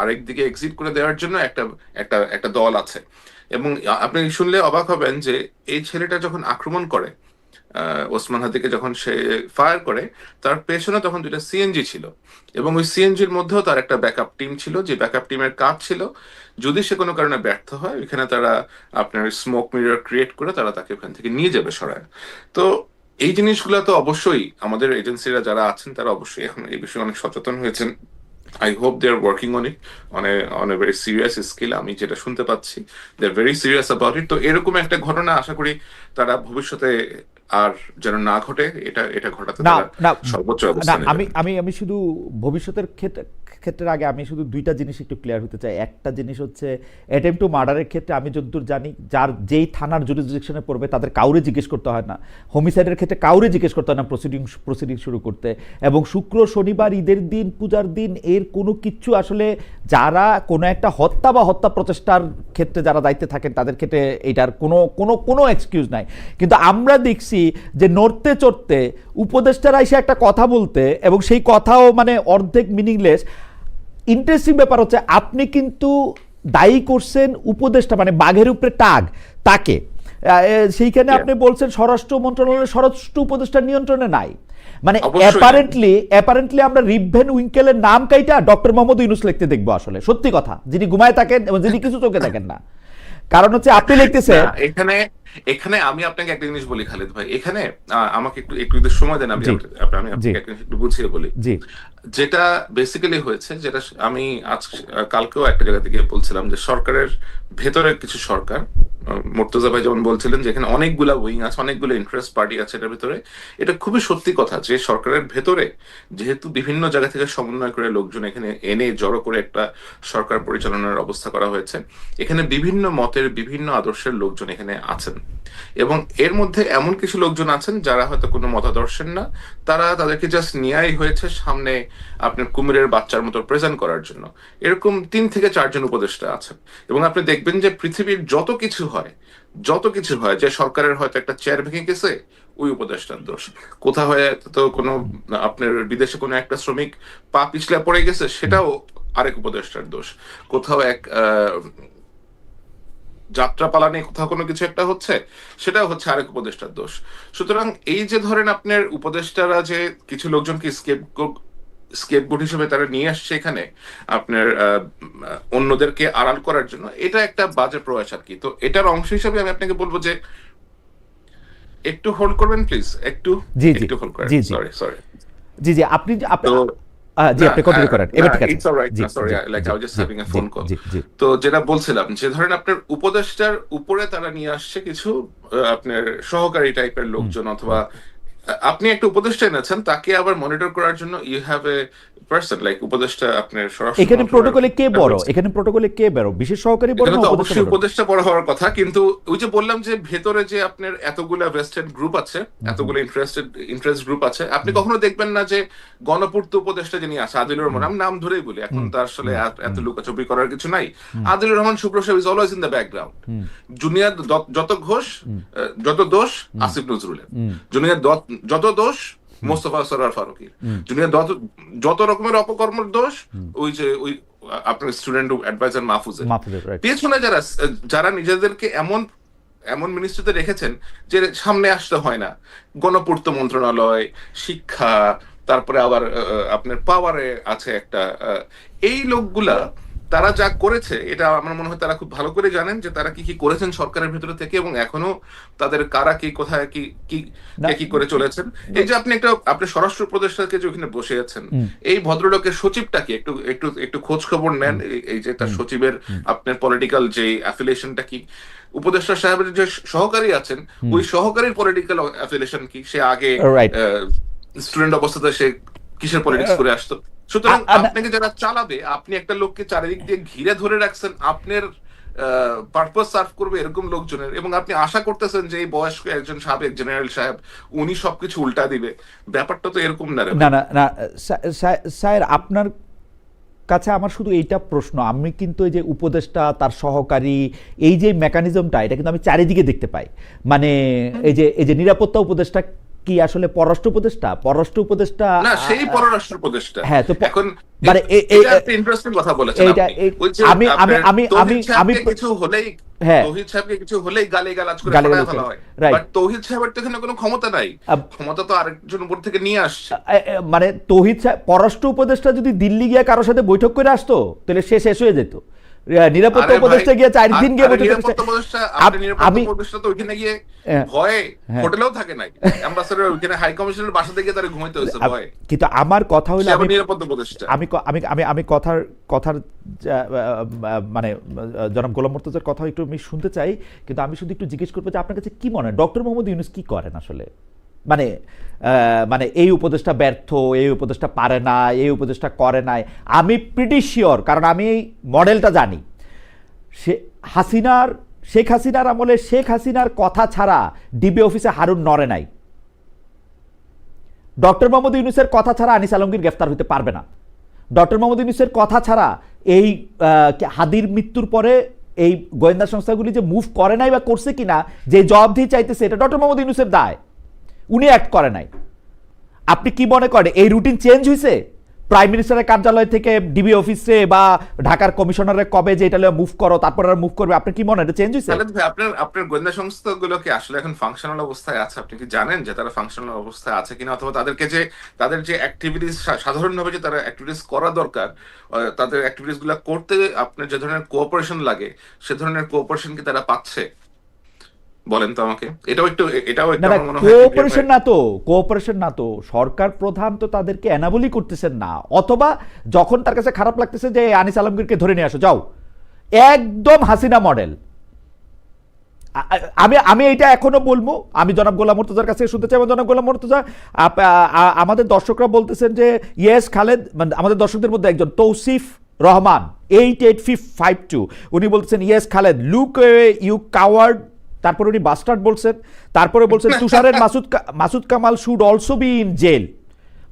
আরেক দিকে এক্সিট করে দেওয়ার জন্য একটা একটা একটা দল আছে। এবং আপনি শুনলে অবাক হবেন যে এই ছেলেটা যখন আক্রমণ করে, ওসমান হাদিকে যখন সে ফায়ার করে, তার পেছনে তখন 2টা সিএনজি ছিল এবং ওই সিএনজির মধ্যেও তার একটা ব্যাকআপ টিম ছিল, যে ব্যাকআপ টিমের কাজ ছিল যদি সে কোনো কারণে ব্যর্থ হয়, ওইখানে তারা আপনার স্মোক মিরর ক্রিয়েট করে তারা তাকে ওখান থেকে নিয়ে যাবে সরায়। তো এই জিনিসগুলো তো অবশ্যই আমাদের এজেন্সিরা যারা আছেন তারা অবশ্যই এখন এই বিষয়ে অনেক সচেতন হয়েছেন। I hope they are working on it on a very serious scale. আমি যেটা শুনতে পাচ্ছি, they are very serious about it. তো এরকম একটা ঘটনা আশা করি তারা ভবিষ্যতে আর যেন না ঘটে, এটা ঘটাতে তারা সর্বোচ্চ ব্যবস্থা নেবেন। আমি শুধু ভবিষ্যতের ক্ষেত্রের আগে আমি শুধু 2টা জিনিস একটু ক্লিয়ার হতে চাই। একটা জিনিস হচ্ছে অ্যাটেম্প টু মার্ডারের ক্ষেত্রে আমি যতদূর জানি, যেই থানার জুরিসডিকশনে পড়বে তাদের কাউরে জিজ্ঞেস করতে হয় না। হোমিসাইডের ক্ষেত্রে কাউরে জিজ্ঞেস করতে হয় না প্রসিডিং শুরু করতে। এবং শুক্র শনিবার ঈদের দিন পূজার দিন এর কোনো কিচ্ছু আসলে যারা কোনো একটা হত্যা বা হত্যা প্রচেষ্টার ক্ষেত্রে যারা দায়িত্বে থাকেন তাদের ক্ষেত্রে এটার কোনো এক্সকিউজ নাই। কিন্তু আমরা দেখছি যে নড়তে চড়তে উপদেষ্টারা এসে একটা কথা বলতে, এবং সেই কথাও মানে অর্ধেক মিনিংলেস। ইন্টারেস্টিং ব্যাপার হচ্ছে আপনি কিন্তু দায়ী করছেন উপদেষ্টা, মানে বাঘের উপরে টাগ তাকে, সেইখানে আপনি বলছেন স্বরাষ্ট্র মন্ত্রণালয়ের স্বরাষ্ট্র উপদেষ্টার নিয়ন্ত্রণে নাই। মানে অ্যাপারেন্টলি আমরা রিভেন উইঙ্কেলের নাম কাইটা ডক্টর মোহাম্মদ ইউনূস লিখতে দেখবো আসলে, সত্যি কথা, যিনি ঘুমায় থাকেন এবং যিনি কিছু চোখে দেখেন না। কারণ হচ্ছে আপনি লিখতেছেন এখানে আমি আপনাকে একটা জিনিস বলি খালেদ ভাই, এখানে আমাকে একটু সময় দেন, আমি আপনাকে একটু বুঝিয়ে বলি। যেটা বেসিক্যালি হয়েছে, যেটা আমি কালকেও একটা জায়গা থেকে বলছিলাম, যে সরকারের ভেতরে কিছু সরকার, মুর্তজা ভাই যেমন বলছিলেন যে এখানে অনেকগুলা উইং আছে, অনেকগুলো ইন্টারেস্ট পার্টি আছে এটার ভেতরে। এটা খুবই সত্যি কথা যে সরকারের ভেতরে যেহেতু বিভিন্ন জায়গা থেকে সমন্বয় করে লোকজন এখানে এনে জড়ো করে একটা সরকার পরিচালনার অবস্থা করা হয়েছে, এখানে বিভিন্ন মতের বিভিন্ন আদর্শের লোকজন এখানে আছেন। এবং এর মধ্যে এমন কিছু লোকজন আছেন যারা হয়তো কোনো মতাদর্শের না, তারা তাদেরকে জাস্ট নেয়াই হয়েছে সামনে আপনার কুমিরের বাচ্চার মতো প্রেজেন্ট করার জন্য। এরকম 3 থেকে 4 জন উপদেষ্টা আছেন, এবং আপনি দেখবেন যে পৃথিবীর যত কিছু হয়, যে সরকারের হয়তো একটা চেয়ার ভেঙে গেছে, ওই উপদেষ্টার দোষ। কোথাও হয়তো কোনো আপনার বিদেশে কোনো একটা শ্রমিক পা পিছলা পড়ে গেছে, সেটাও আরেক উপদেষ্টার দোষ। কোথাও এক যাত্রা পালানে কোথাও কোনো কিছু একটা হচ্ছে, সেটাও হচ্ছে আরেক উপদেষ্টার দোষ। সুতরাং এই যে ধরেন আপনার উপদেষ্টারা যে কিছু লোকজনকে স্কেপগোট হিসেবে তারা নিয়ে আসছে এখানে আপনার অন্যদেরকে আড়াল করার জন্য, এটা একটা বাজে প্রয়াস আর কি। তো এটার অংশ হিসেবে আমি আপনাকে বলবো যে একটু হোল্ড করবেন প্লিজ, একটু জি জি একটু হোল্ড করেন। জি জি সরি জি জি আপনি আপনি তো জি আপনি কন্টিনিউ করেন, এবার ঠিক আছে। ইটস অলরাইট, জি সরি জি লাইক জি I was just having a জি ফোন কল। জি জি তো যেটা বলছিলাম যে ধরেন আপনার উপদেষ্টার উপরে তারা নিয়ে আসছে কিছু আপনার সহকারী টাইপের লোকজন, অথবা আপনি একটা উপদেষ্টা এনেছেন, তাকে আবার মনিটর করার জন্য you have a person like উপদেষ্টা আপনার সরাসরি এখানে প্রোটোকলে কে বড়, এখানে প্রটোকলে কে বড়, বিশেষ সহকারী বড় এখানে না তো উপদেষ্টা অবশ্যই বড়? উপদেষ্টা বড় হওয়ার কথা, কিন্তু ওই যে বললাম যে ভেতরে যে আপনার এতগুলা ভেস্টেড গ্রুপ আছে, এতগুলো ইন্টারেস্ট গ্রুপ আছে, আপনি কখনো দেখবেন না যে গণপূর্ত উপদেষ্টা যিনি আছে আদিলুর রহমান, আমি নাম ধরেই বলি, এখন তো আসলে এত লুকাচুপি করার কিছু নাই, আদিলুর রহমান শুভ্র সাহেব is always in the background. Junior যত ঘোষ যত দোষ আসিফ নজরুলের, জুনিয়র যত দোষ মোস্তফা সরোয়ার ফারুকীর, জুনিয়র যত রকমের অপকর্মের দোষ ওই আপনার স্টুডেন্ট অ্যাডভাইজার মাহফুজের। পেছনে যারা নিজেদেরকে এমন মিনিস্ট্রিতে রেখেছেন যে সামনে আসতে হয় না, গণপূর্ত মন্ত্রণালয়, শিক্ষা, তারপরে আবার আপনার পাওয়ারে আছে একটা, এই লোকগুলা তারা যা করেছে, এটা আমার মনে হয় তারা খুব ভালো করে জানেন যে তারা কি কি করেছেন সরকারের ভিতরে থেকে, এবং এখনো তাদের কারা কি কোথায় কি কি করে চলেছেন। এই যে আপনি স্বরাষ্ট্র উপদেষ্টাকে যে ওখানে বসে আছেন, এই ভদ্রলোকের সচিবটা কি একটু একটু একটু খোঁজ খবর নেন, এই যে তার সচিবের আপনার পলিটিক্যাল যে অ্যাফিলিয়েশনটা কি, উপদেষ্টা সাহেবের যে সহকারী আছেন ওই সহকারীর পলিটিক্যাল অ্যাফিলিয়েশন কি, সে আগে স্টুডেন্ট অবস্থাতে সে কিসের পলিটিক্স করে আসতো। সুতরাং আপনাকে যারা চালাবে, আপনি একটা লোককে চারিদিক দিয়ে ঘিরে ধরে রাখছেন আপনার পারপাস সার্ভ করবে এরকম লোকজনের, এবং আপনি আশা করতেছেন যে এই বয়স্ক একজন সাবেক জেনারেল সাহেব উনি সবকিছু উল্টা দিবে। ব্যাপারটা তো এরকম না। না না না স্যার, আপনার কাছে আমার শুধু এইটা প্রশ্ন, আমি কিন্তু এই যে উপদেষ্টা তার সহকারী এই যে মেকানিজমটা, এটা কিন্তু আমি চারিদিকে দেখতে পাই। মানে এই যে নিরাপত্তা উপদেষ্টা কি আসলে পররাষ্ট্র উপদেষ্টা না, সেই পররাষ্ট্র উপদেষ্টা। হ্যাঁ, তো এখন মানে ইন্টারেস্টিং কথা বলেছেন আপনি। আমি কিছু হলেই তৌহিদ সাহেবকে কিছু হলেই গালিগালাজ করে ফেলা ফেলা হয়, বাট তৌহিদ সাহেবের তো এখানে কোনো ক্ষমতা নাই, ক্ষমতা তো আরেকজন উপর থেকে নিয়ে আসছে। মানে তৌহিদ সাহেব পররাষ্ট্র উপদেষ্টা যদি দিল্লি গিয়ে কারোর সাথে বৈঠক করে আসতো, তাহলে সে শেষ হয়ে যেত। নিরাপত্তা উপদেষ্টা গিয়ে 4 দিন গিয়ে বৈঠক তো ওইখানে গিয়ে ভয়ে হোটেলেও থাকে নাই, অ্যাম্বাসেডর ওইখানে হাই কমিশনার বাসা থেকে তারা ঘুমাইতে হয়েছে ভয়ে। কিন্তু আমার কথা হলো, নিরাপত্তা উপদেষ্টা আমি কথার মানে জনাব গোলাম মুর্তজার কথা একটু আমি শুনতে চাই, কিন্তু আমি শুধু একটু জিজ্ঞেস করবো যে আপনার কাছে কি মনে হয় ডক্টর মোহাম্মদ ইউনূস কি করেন আসলে? মানে এই উপদেষ্টা ব্যর্থ, এই উপদেষ্টা পারে না, এই উপদেষ্টা করে নাই, আমি প্রিটি শিওর, কারণ আমি এই মডেলটা জানি। শেখ হাসিনার আমলে শেখ হাসিনার কথা ছাড়া ডিবি অফিসে হারুন নড়ে নাই। ডক্টর মোহাম্মদ ইউনূসের কথা ছাড়া আনিস আলমগীর গ্রেফতার হতে পারবে না। ডক্টর মোহাম্মদ ইউনূসের কথা ছাড়া এই হাদির মৃত্যুর পরে এই গোয়েন্দা সংস্থাগুলি যে মুভ করে নাই বা করছে কিনা, যে জবাবদিহি চাইতেছে, এটা ডক্টর মোহাম্মদ ইউনূসের দায়, উনি অ্যাক্ট করে নাই। আপনি কি মনে করেন এই রুটিন চেঞ্জ হয়েছে প্রাইম মিনিস্টারের কার্যালয় থেকে ডিবি অফিসে বা ঢাকার কমিশনারের কবে যে এটা মুভ করো তারপর আর মুভ করবে? আপনি কি মনে হয় এটা চেঞ্জ হয়েছে? আপনার গোয়েন্দা সংস্থাগুলো কি আসলে এখন ফাংশনাল অবস্থায় আছে? আপনি কি জানেন যে তারা ফাংশনাল অবস্থায় আছে কিনা, অথবা তাদের যে অ্যাক্টিভিটিস সাধারণভাবে যে তারা অ্যাক্টিভিটিস করা দরকার, তাদের অ্যাক্টিভিটিস গুলো করতে আপনার যে ধরনের কোঅপারেশন লাগে সে ধরনের কোঅপারেশন কি তারা পাচ্ছে? বলেন তো আমাকে। এটাও একটু কোঅপারেশন না তো সরকার প্রধান তো তাদেরকে এনাবলই করতেছেন না, অথবা যখন তার কাছে খারাপ লাগতেছে যে আনিস আলমগীরকে ধরে নিয়ে আসো যাও, একদম হাসিনা মডেল। আমি এইটা এখনো বলবো, আমি জনাব গোলাম মুর্তজার কাছে শুনতে চাই। জনাব গোলাম মুর্তজা, আমাদের দর্শকরা বলতেছেন যে ইয়েস খালেদ, মানে আমাদের দর্শকদের মধ্যে একজন তৌসিফ রহমান 88552 উনি বলতেছেন yes Khaled, look you coward তারপরে উনি বাস্টার্ড বলছেন, তারপরে বলছেন তুষারের Masud Kamal should also be in jail.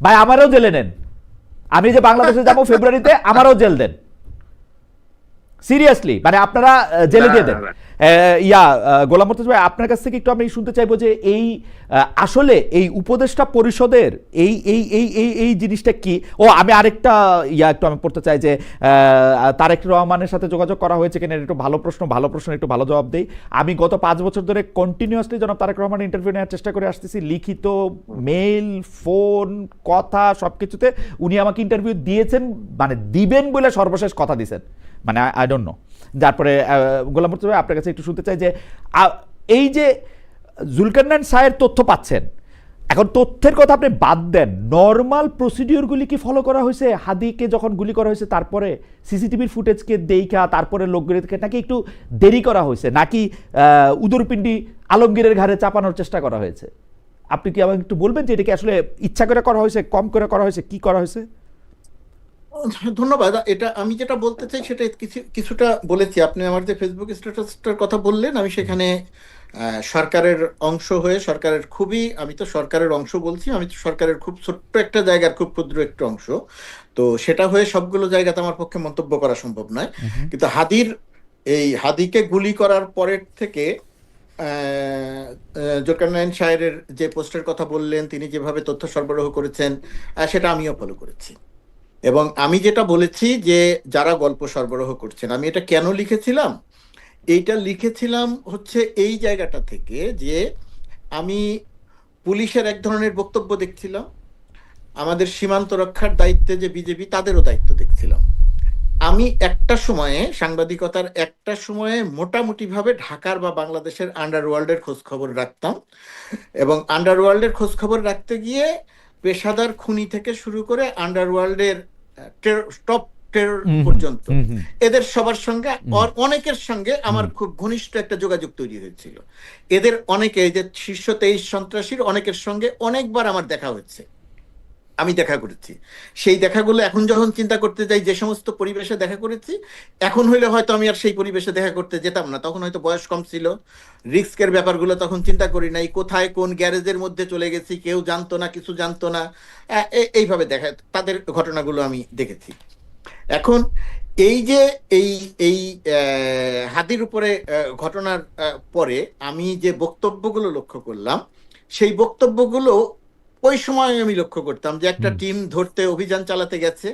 ভাই আমারও জেলে নেন, আমি যে বাংলাদেশে যাবো ফেব্রুয়ারিতে, আমারও জেল দেন, সিরিয়াসলি, মানে আপনারা জেলে দিয়ে দেন। গোলাম মুর্তজা ভাই, আপনার কাছ থেকে একটু আমি শুনতে চাইবো যে এই আসলে এই উপদেষ্টা পরিষদের এই এই এই এই এই জিনিসটা কি। ও আমি আরেকটা একটু আমি পড়তে চাই যে তারেক রহমানের সাথে যোগাযোগ করা হয়েছে কিনা, একটু ভালো প্রশ্ন একটু ভালো জবাব দেই। আমি গত 5 বছর ধরে কন্টিনিউয়াসলি জনাব তারেক রহমানের ইন্টারভিউ নেওয়ার চেষ্টা করে আসতেছি, লিখিত, মেইল, ফোন, কথা, সবকিছুতে উনি আমাকে ইন্টারভিউ দিয়েছেন, মানে দিবেন বলে সর্বশেষ কথা দিয়েছেন, মানে আই ডোন্ট নো। তারপরে গোলাম মুর্তজা ভাই, আপনার কাছে একটু শুনতে চাই যে এই যে জুলকারনাইন সাহের তথ্য পাচ্ছেন, এখন তথ্যের কথা আপনি বাদ দেন, নর্মাল প্রসিডিওরগুলি কি ফলো করা হয়েছে? হাদিকে যখন গুলি করা হয়েছে তারপরে সিসিটিভির ফুটেজকে দেখা তারপরে লোকগুলিকে নাকি একটু দেরি করা হয়েছে, নাকি উদরপিণ্ডি আলমগীরের ঘাড়ে চাপানোর চেষ্টা করা হয়েছে? আপনি কি আমাকে একটু বলবেন যে এটা কি আসলে ইচ্ছা করে করা হয়েছে, কম করে করা হয়েছে, কি করা হয়েছে? ধন্যবাদ। এটা আমি যেটা বলতে চাই সেটা কিছুটা বলেছি। আপনি আমার যে ফেসবুক স্ট্যাটাসটার কথা বললেন, আমি সেখানে সরকারের অংশ হয়ে আমি তো সরকারের অংশ বলছি, আমি তো সরকারের খুব ছোট্ট একটা জায়গার খুব ক্ষুদ্র একটা অংশ, তো সেটা হয়ে সবগুলো জায়গাতে আমার পক্ষে মন্তব্য করা সম্ভব নয়। কিন্তু হাদিকে গুলি করার পরের থেকে জুলকারনাইন সাহেবের যে পোস্টের কথা বললেন, তিনি যেভাবে তথ্য সরবরাহ করেছেন, সেটা আমিও ফলো করেছি। এবং আমি যেটা বলেছি যে যারা গল্প সরবরাহ করছেন, আমি এটা কেন লিখেছিলাম, এইটা লিখেছিলাম হচ্ছে এই জায়গাটা থেকে যে আমি পুলিশের এক ধরনের বক্তব্য দেখছিলাম, আমাদের সীমান্ত রক্ষার দায়িত্বে যে বিজেপি, তাদেরও দায়িত্ব দেখছিলাম। আমি সাংবাদিকতার একটা সময়ে মোটামুটি ভাবে ঢাকার বা বাংলাদেশের আন্ডারওয়ার্ল্ডের খোঁজ খবর রাখতাম, এবং আন্ডারওয়ার্ল্ডের খোঁজ খবর রাখতে গিয়ে পেশাদার খুনি থেকে শুরু করে আন্ডারওয়ার্ল্ডের টপ টেরর পর্যন্ত এদের সবার সঙ্গে অনেকের সঙ্গে আমার খুব ঘনিষ্ঠ একটা যোগাযোগ তৈরি হয়েছিল। এদের অনেকে, যে শীর্ষ 23 সন্ত্রাসীর অনেকের সঙ্গে অনেকবার আমার দেখা হয়েছে, আমি দেখা করেছি। সেই দেখাগুলো এখন যখন চিন্তা করতে যাই, যে সমস্ত পরিবেশে দেখা করেছি, এখন হইলে হয়তো আমি আর সেই পরিবেশে দেখা করতে যেতাম না, তখন হয়তো বয়স কম ছিল, রিস্কের ব্যাপারগুলো তখন চিন্তা করি নাই, কোথায় কোন গ্যারেজের মধ্যে চলে গেছি কেউ জানতো না, কিছু জানতো না, এইভাবে দেখা তাদের ঘটনাগুলো আমি দেখেছি। এখন এই যে এই এই হাদির উপরে ঘটনার পরে আমি যে বক্তব্যগুলো লক্ষ্য করলাম, সেই বক্তব্যগুলো ওই সময় আমি লক্ষ্য করতাম যে একটা টিম ধরতে অভিযান চালাতে গেছে,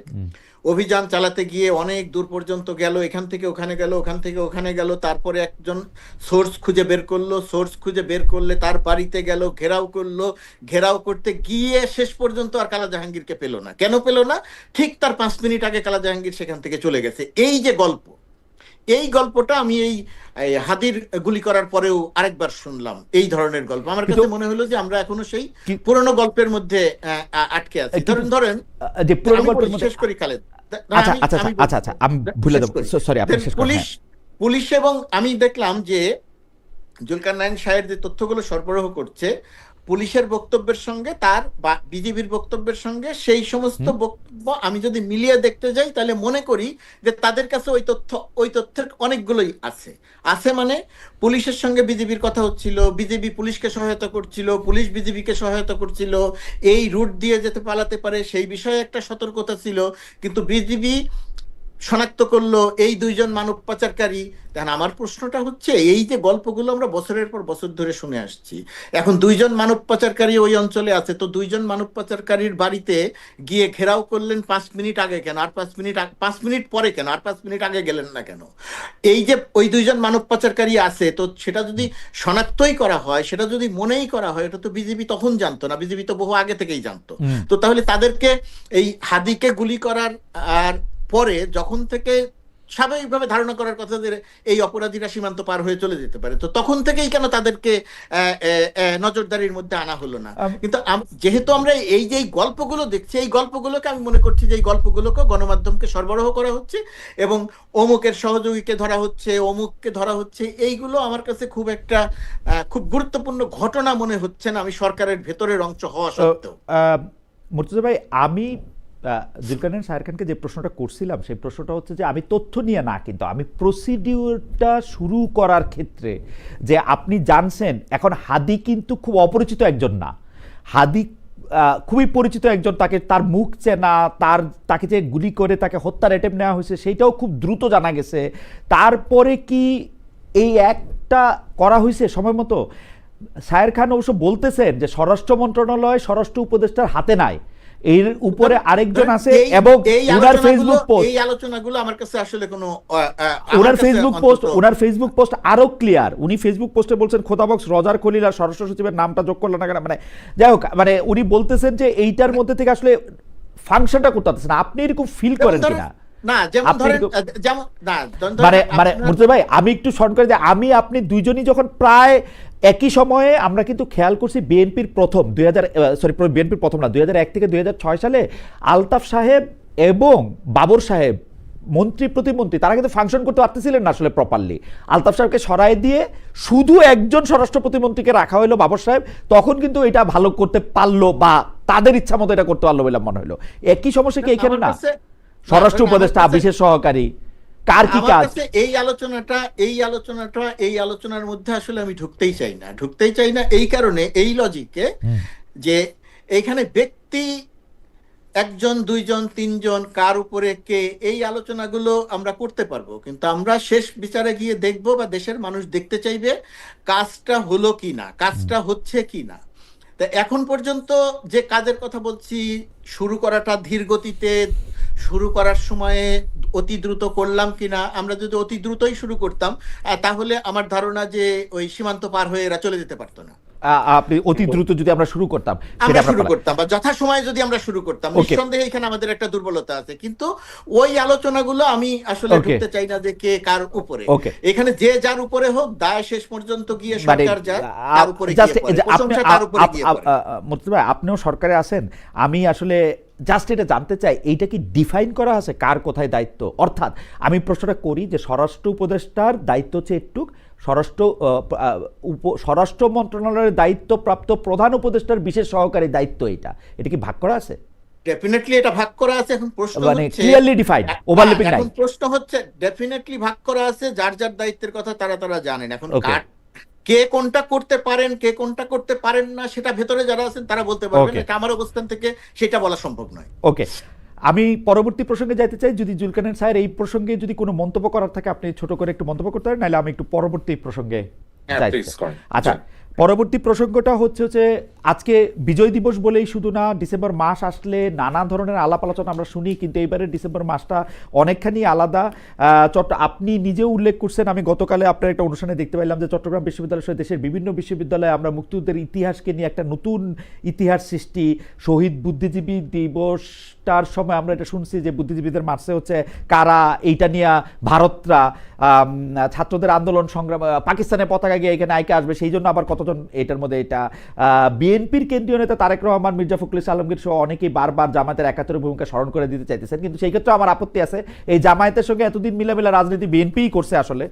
অভিযান চালাতে গিয়ে অনেক দূর পর্যন্ত গেল, এখান থেকে ওখানে গেল, ওখান থেকে ওখানে গেল, তারপরে একজন সোর্স খুঁজে বের করলো, সোর্স খুঁজে বের করলে তার বাড়িতে গেল, ঘেরাও করলো, ঘেরাও করতে গিয়ে শেষ পর্যন্ত আর কালা জাহাঙ্গীরকে পেল না। কেন পেল না? ঠিক তার 5 মিনিট আগে কালা জাহাঙ্গীর সেখান থেকে চলে গেছে। এই যে গল্প, এই গল্পটা আমি এই হাদির গুলি করার পরেও আরেকবার শুনলাম, এই ধরনের গল্প। আমার কাছে মনে হলো যে আমরা এখনো সেই পুরনো গল্পের মধ্যে আটকে আছি। ধরেন যে পুরনো গল্পের মধ্যে, শেষ করি খালেদ, আচ্ছা আমি ভুলে দেব, সরি আপনি শেষ করুন। পুলিশ এবং আমি দেখলাম যে জুলকারনাইন সাহেব যে তথ্যগুলো সরবরাহ করছে, পুলিশের বক্তব্যের সঙ্গে তার বা বিজেপির বক্তব্যের সঙ্গে সেই সমস্ত বক্তব্য আমি যদি মিলিয়ে দেখতে যাই, তাহলে মনে করি যে তাদের কাছে ওই তথ্যের অনেকগুলোই আছে মানে পুলিশের সঙ্গে বিজেপির কথা হচ্ছিল, বিজেপি পুলিশকে সহায়তা করছিল, পুলিশ বিজেপিকে সহায়তা করছিল, এই রুট দিয়ে যেতে পালাতে পারে সেই বিষয়ে একটা সতর্কতা ছিল, কিন্তু বিজেপি শনাক্ত করলো এই 2 জন মানব পাচারকারী। কারণ আমার প্রশ্নটা হচ্ছে, এই যে গল্পগুলো আমরা বছরের পর বছর ধরে শুনে আসছি, এখন 2 জন মানব পাচারকারী ওই অঞ্চলে আছে, তো 2 জন মানব পাচারকারীর বাড়িতে গিয়ে ঘেরাও করলেন 5 মিনিট আগে কেন, আর 5 মিনিট পরে কেন, আর 5 মিনিট আগে গেলেন না কেন? এই যে ওই 2 জন মানব পাচারকারী আছে, তো সেটা যদি শনাক্তই করা হয়, সেটা যদি মনেই করা হয়, এটা তো বিজেপি তখন জানতো না, বিজেপি তো বহু আগে থেকেই জানতো। তো তাহলে তাদেরকে এই হাদিকে গুলি করার আর পরে যখন থেকে স্বাভাবিকভাবে ধারণা করার কথা যে এই অপরাধীরা সীমান্ত পার হয়ে চলে যেতে পারে, তো তখন থেকেই কেন তাদেরকে নজরদারির মধ্যে আনা হলো না? কিন্তু যেহেতু আমরা এই যে গল্পগুলো দেখছি, এই গল্পগুলোকে আমি মনে করছি যে এই গল্পগুলোকে গণমাধ্যমকে সরবরাহ করা হচ্ছে এবং অমুকের সহযোগীকে ধরা হচ্ছে, অমুককে ধরা হচ্ছে, এইগুলো আমার কাছে খুব গুরুত্বপূর্ণ ঘটনা মনে হচ্ছে না, আমি সরকারের ভেতরের অংশ হওয়া সত্ত্বেও। মুর্তজা ভাই, আমি জুলকারনাইন শাহের খানকে যে প্রশ্নটা করছিলাম সেই প্রশ্নটা হচ্ছে যে আমি তথ্য নিয়ে না, কিন্তু আমি প্রসিডিউরটা শুরু করার ক্ষেত্রে যে আপনি জানছেন এখন হাদি কিন্তু খুব অপরিচিত একজন না, হাদি খুবই পরিচিত একজন, তাকে তার মুখ চেনা, তাকে যে গুলি করে তাকে হত্যার অ্যাটেম্প নেওয়া হয়েছে সেইটাও খুব দ্রুত জানা গেছে। তারপরে কি এই একটা করা হয়েছে সময় মতো? শাহের খান অবশ্য বলতেছেন যে স্বরাষ্ট্র মন্ত্রণালয় স্বরাষ্ট্র উপদেষ্টার হাতে নাই, এর উপরে আরেকজন আছে এবং ওনার ফেসবুক পোস্ট, এই আলোচনাগুলো আমার কাছে আসলে কোনো ওনার ফেসবুক পোস্ট আরো ক্লিয়ার। উনি ফেসবুক পোস্টে বলছেন খোদাবক্স রজার খলিল আর স্বরাষ্ট্র সচিবের নামটা যোগ করলেন না কেন, মানে যাই হোক, মানে উনি বলতেছেন যে এইটার মধ্যে থেকে আসলে ফাংশনটা করতে পারতেছে না। আপনি এরকম ফিল করেন কিনা? না, যেমন ধরেন যেমন না মানে মুর্তজা ভাই, আমি একটু শর্ট করে দিই, আপনি দুইজনই যখন প্রায় একই সময়ে, আমরা কিন্তু খেয়াল করছি বিএনপির প্রথম 2001 থেকে 2006 সালে আলতাফ সাহেব এবং বাবর সাহেব মন্ত্রী প্রতিমন্ত্রী তারা কিন্তু ফাংশন করতে পারতেছিলেন না আসলে প্রপারলি। আলতাফ সাহেবকে সরাই দিয়ে শুধু একজন স্বরাষ্ট্র প্রতিমন্ত্রীকে রাখা হলো বাবর সাহেব, তখন কিন্তু এটা ভালো করতে পারলো বা তাদের ইচ্ছা মতো এটা করতে পারলো বলে মনে হলো। একই সমস্যা কি এখানে না? স্বরাষ্ট্র উপদেষ্টা, বিশেষ সহকারী, কার কি কাজ? এই আলোচনার মধ্যে আসলে আমি ঢুকতেই চাই না এই কারণে, এই লজিকে যে এইখানে ব্যক্তি একজন, দুইজন, তিনজন, কার উপরে কে, এই আলোচনাগুলো আমরা করতে পারবো, কিন্তু আমরা শেষ বিচারে গিয়ে দেখবো বা দেশের মানুষ দেখতে চাইবে কাজটা হলো কি না, কাজটা হচ্ছে কি না। তা এখন পর্যন্ত যে কাজের কথা বলছি, শুরু করাটা ধীর গতিতে, শুরু করার সময়ে অতি দ্রুত করলাম কিনা, আমরা যদি অতি দ্রুতই শুরু করতাম তাহলে আমার ধারণা যে ওই সীমান্ত পার হয়ে এরা চলে যেতে পারতো না। আপনি অতি দ্রুত যদি আমরা শুরু করতাম বা যথাসময়ে যদি আমরা শুরু করতাম, নিঃসন্দেহে এখানে আমাদের একটা দুর্বলতা আছে, কিন্তু ওই আলোচনাগুলো আমি আসলে ঢুকতে চাই না যে কে কার উপরে। এখানে যে যার উপরে হোক, দায় শেষ পর্যন্ত গিয়ে সরকার যায় তার উপরে গিয়ে পড়ে, প্রশংসা তার উপরে গিয়ে পড়ে। মুর্তজা ভাই, আপনিও সরকারে আছেন, আমি আসলে জাস্ট এটা জানতে চাই এইটা কি ডিফাইন করা আছে কার কোথায় দায়িত্ব? অর্থাৎ আমি প্রশ্নটা করি যে স্বরাষ্ট্র উপদেষ্টার দায়িত্ব হচ্ছে একটু, স্বরাষ্ট্র মন্ত্রণালয়ের দায়িত্বপ্রাপ্ত প্রধান উপদেষ্টার বিশেষ সহকারী দায়িত্ব, এটা কি ভাগ করা আছে? ডেফিনেটলি এটা ভাগ করা আছে। এখন প্রশ্ন মানে ক্লিয়ারলি ডিফাইন্ড, ওভারল্যাপিং নাই। এখন প্রশ্ন হচ্ছে ডেফিনেটলি ভাগ করা আছে, যার যার দায়িত্বের কথা তারা জানেন। এখন কে কোনটা করতে পারেন, কে কোনটা করতে পারেন না, সেটা ভেতরে যারা আছেন তারা বলতে পারবেন। এটা আমার অবস্থান থেকে সেটা বলা সম্ভব নয়। ওকে, আমি পরবর্তী প্রসঙ্গে যাইতে চাই। যদি জুলকারনাইন স্যার এই প্রসঙ্গে যদি কোনো মন্তব্য করার থাকে আপনি ছোট করে একটু মন্তব্য করতে পারেন, নাহলে আমি একটু পরবর্তী প্রসঙ্গে যাইতে চাই। আচ্ছা, পরবর্তী প্রসঙ্গটা হচ্ছে আজকে বিজয় দিবস বলেই শুধু না, ডিসেম্বর মাস আসলে নানা ধরনের আলাপ আলোচনা আমরা শুনি, কিন্তু এইবারের ডিসেম্বর মাসটা অনেকখানি আলাদা। আপনি নিজেও উল্লেখ করছেন, আমি গতকালে আপনার একটা অনুষ্ঠানে দেখতে পাইলাম যে চট্টগ্রাম বিশ্ববিদ্যালয় সহ দেশের বিভিন্ন বিশ্ববিদ্যালয়ে আমরা মুক্তিযুদ্ধের ইতিহাসকে নিয়ে একটা নতুন ইতিহাস সৃষ্টি, শহীদ বুদ্ধিজীবী দিবসটার সময় আমরা এটা শুনছি যে বুদ্ধিজীবীদের মার্চে হচ্ছে কারা, এইটা নিয়ে ভারতরা ছাত্রদের আন্দোলন সংগ্রাম, পাকিস্তানের পতাকা গিয়ে এখানে আইকে আসবে, সেই জন্য আবার কতজন এটার মধ্যে এটা বিএনপির কেন্দ্রীয় নেতা তারেক রহমান, মির্জা ফখরুল ইসলাম আলমগীর সহ অনেকেই বারবার জামায়াতের একাত্তরের ভূমিকা স্মরণ করে দিতে চাইতেছেন, কিন্তু সেই ক্ষেত্রে আমার আপত্তি আছে। এই জামায়াতের সঙ্গে এতদিন মিলামিলা রাজনীতি বিএনপিই করছে আসলে,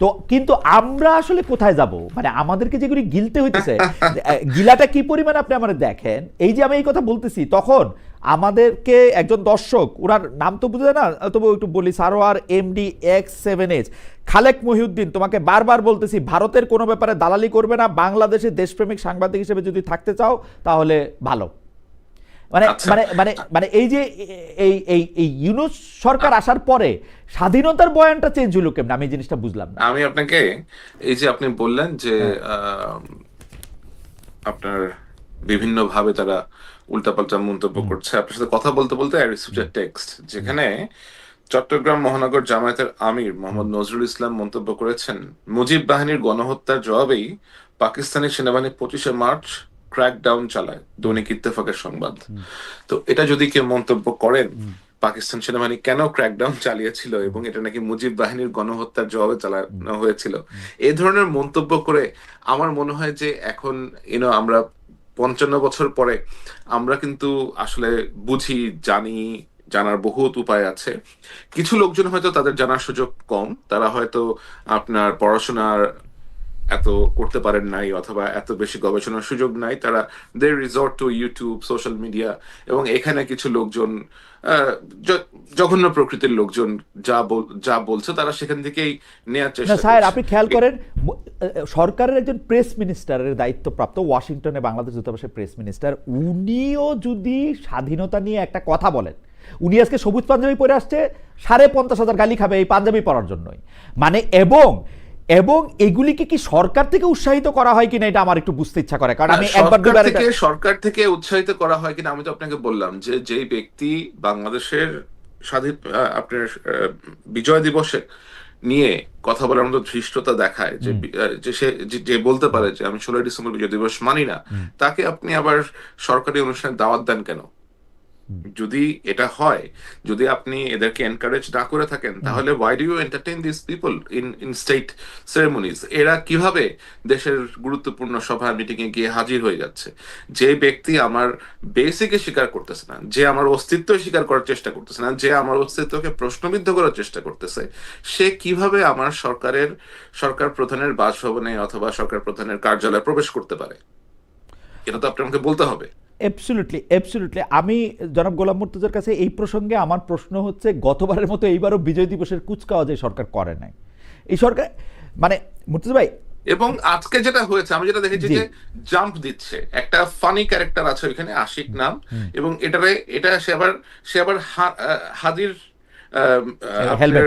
তো কিন্তু আমরা আসলে কোথায় যাব? মানে আমাদেরকে যেগুলি গিলতে হইতেছে, গিলাটা কি পরিমাণ আপনি আমাদের দেখেন। এই যে আমি এই কথা বলতেছি, তখন আমাদেরকে একজন দর্শক, ওনার নাম তো বুঝে না, তবু একটু বলি, সারোয়ার MD X7H, খালেক মহিউদ্দিন, তোমাকে বারবার বলতেছি ভারতের কোনো ব্যাপারে দালালি করবে না, বাংলাদেশে দেশপ্রেমিক সাংবাদিক হিসেবে যদি থাকতে চাও তাহলে ভালো। মানে মানে মানে মানে এই যে এই ইউনূস সরকার আসার পরে স্বাধীনতার বয়ানটা চেঞ্জ হলো কেমন, আমি এই জিনিসটা বুঝলাম না। আমি আপনাকে এই যে আপনি বললেন যে আপনার বিভিন্ন ভাবে তারা উল্টাপাল্টা মন্তব্য করছে, আপনার সাথে কথা বলতে বলতে I received a text যেখানে চট্টগ্রাম মহানগর জামায়াতের আমির মোহাম্মদ নজরুল ইসলাম মন্তব্য করেছেন, মুজিব বাহিনীর গণহত্যার জবাবেই পাকিস্তানি সেনাবাহিনী 25শে মার্চ ক্র্যাকডাউন চালায়, দৈনিক ইত্তেফাকের সংবাদ। তো এটা যদি কেউ মন্তব্য করেন পাকিস্তান সেনাবাহিনী কেন ক্র্যাকডাউন চালিয়েছিল এবং এটা নাকি মুজিব বাহিনীর গণহত্যার জবাবে চালানো হয়েছিল, এই ধরনের মন্তব্য করে আমার মনে হয় যে এখন আমরা 55 বছর পরে আমরা কিন্তু আসলে বুঝি, জানার বহুত উপায় আছে। কিছু লোকজন হয়তো তাদের জানার সুযোগ কম, তারা হয়তো আপনার পড়াশোনার এত করতে পারেন নাই অথবা এত বেশি গবেষণার সুযোগ নাই, তারা they resort to YouTube, social media, এবং এখানে কিছু লোকজন জঘন্য প্রকৃতির লোকজন যা বলছে তারা সেখান থেকেই নেওয়ার না চেষ্টা স্যার, করছে। আপনি খেয়াল করেন সরকারের একজন প্রেস মিনিস্টারের দায়িত্বপ্রাপ্ত ওয়াশিংটনে বাংলাদেশ দূতাবাসের প্রেস মিনিস্টার, উনিও যদি স্বাধীনতা নিয়ে একটা কথা বলেন, উনি আজকে সবুজ পাঞ্জাবি পরে আসছে, 50,000 গালি খাবে এই পাঞ্জাবি পরার জন্যই। মানে এবং এগুলিকে কি সরকার থেকে উৎসাহিত করা হয় কিনা এটা আমার একটু বুঝতে ইচ্ছা করে, কারণ আমি একবার দুবার সরকার থেকে উৎসাহিত করা হয় কিনা, আমি তো আপনাকে বললাম যে যেই ব্যক্তি বাংলাদেশের স্বাধীন আপনার বিজয় দিবসে নিয়ে কথা বলার মতো ধৃষ্টতা দেখায়, যে বলতে পারে যে আমি 16ই ডিসেম্বর বিজয় দিবস মানি না, তাকে আপনি আবার সরকারি অনুষ্ঠানে দাওয়াত দেন কেন? যদি এটা হয়, যদি আপনি এদেরকে এনকারেজ না করে থাকেন, তাহলে why do you entertain this people in state ceremonies? এরা কিভাবে দেশের গুরুত্বপূর্ণ সভা মিটিং এ গিয়ে হাজির হয়ে যাচ্ছে? যে ব্যক্তি আমার বেসিকে স্বীকার করতেছে না, যে আমার অস্তিত্ব স্বীকার করার চেষ্টা করতেছে না, যে আমার অস্তিত্বকে প্রশ্নবিদ্ধ করার চেষ্টা করতেছে, সে কিভাবে আমার সরকার প্রধানের বাসভবনে অথবা সরকার প্রধানের কার্যালয়ে প্রবেশ করতে পারে? এটা তো আপনি আমাকে বলতে হবে। অ্যাবসলিউটলি। আমি জনাব গোলাম মুর্তজার কাছে এই প্রসঙ্গে আমার প্রশ্ন হচ্ছে, গতবারের মতো এইবারও বিজয় দিবসের কুচকাওয়াজ এই সরকার করে নাই। এই সরকার মানে মুর্তজা ভাই, এবং আজকে যেটা হয়েছে, আমি যেটা দেখেছি যে জাম্প দিচ্ছে একটা ফানি ক্যারেক্টার আছে ওইখানে, আশিক নাম, এবং এটা সে আবার হাদির হেলমেট,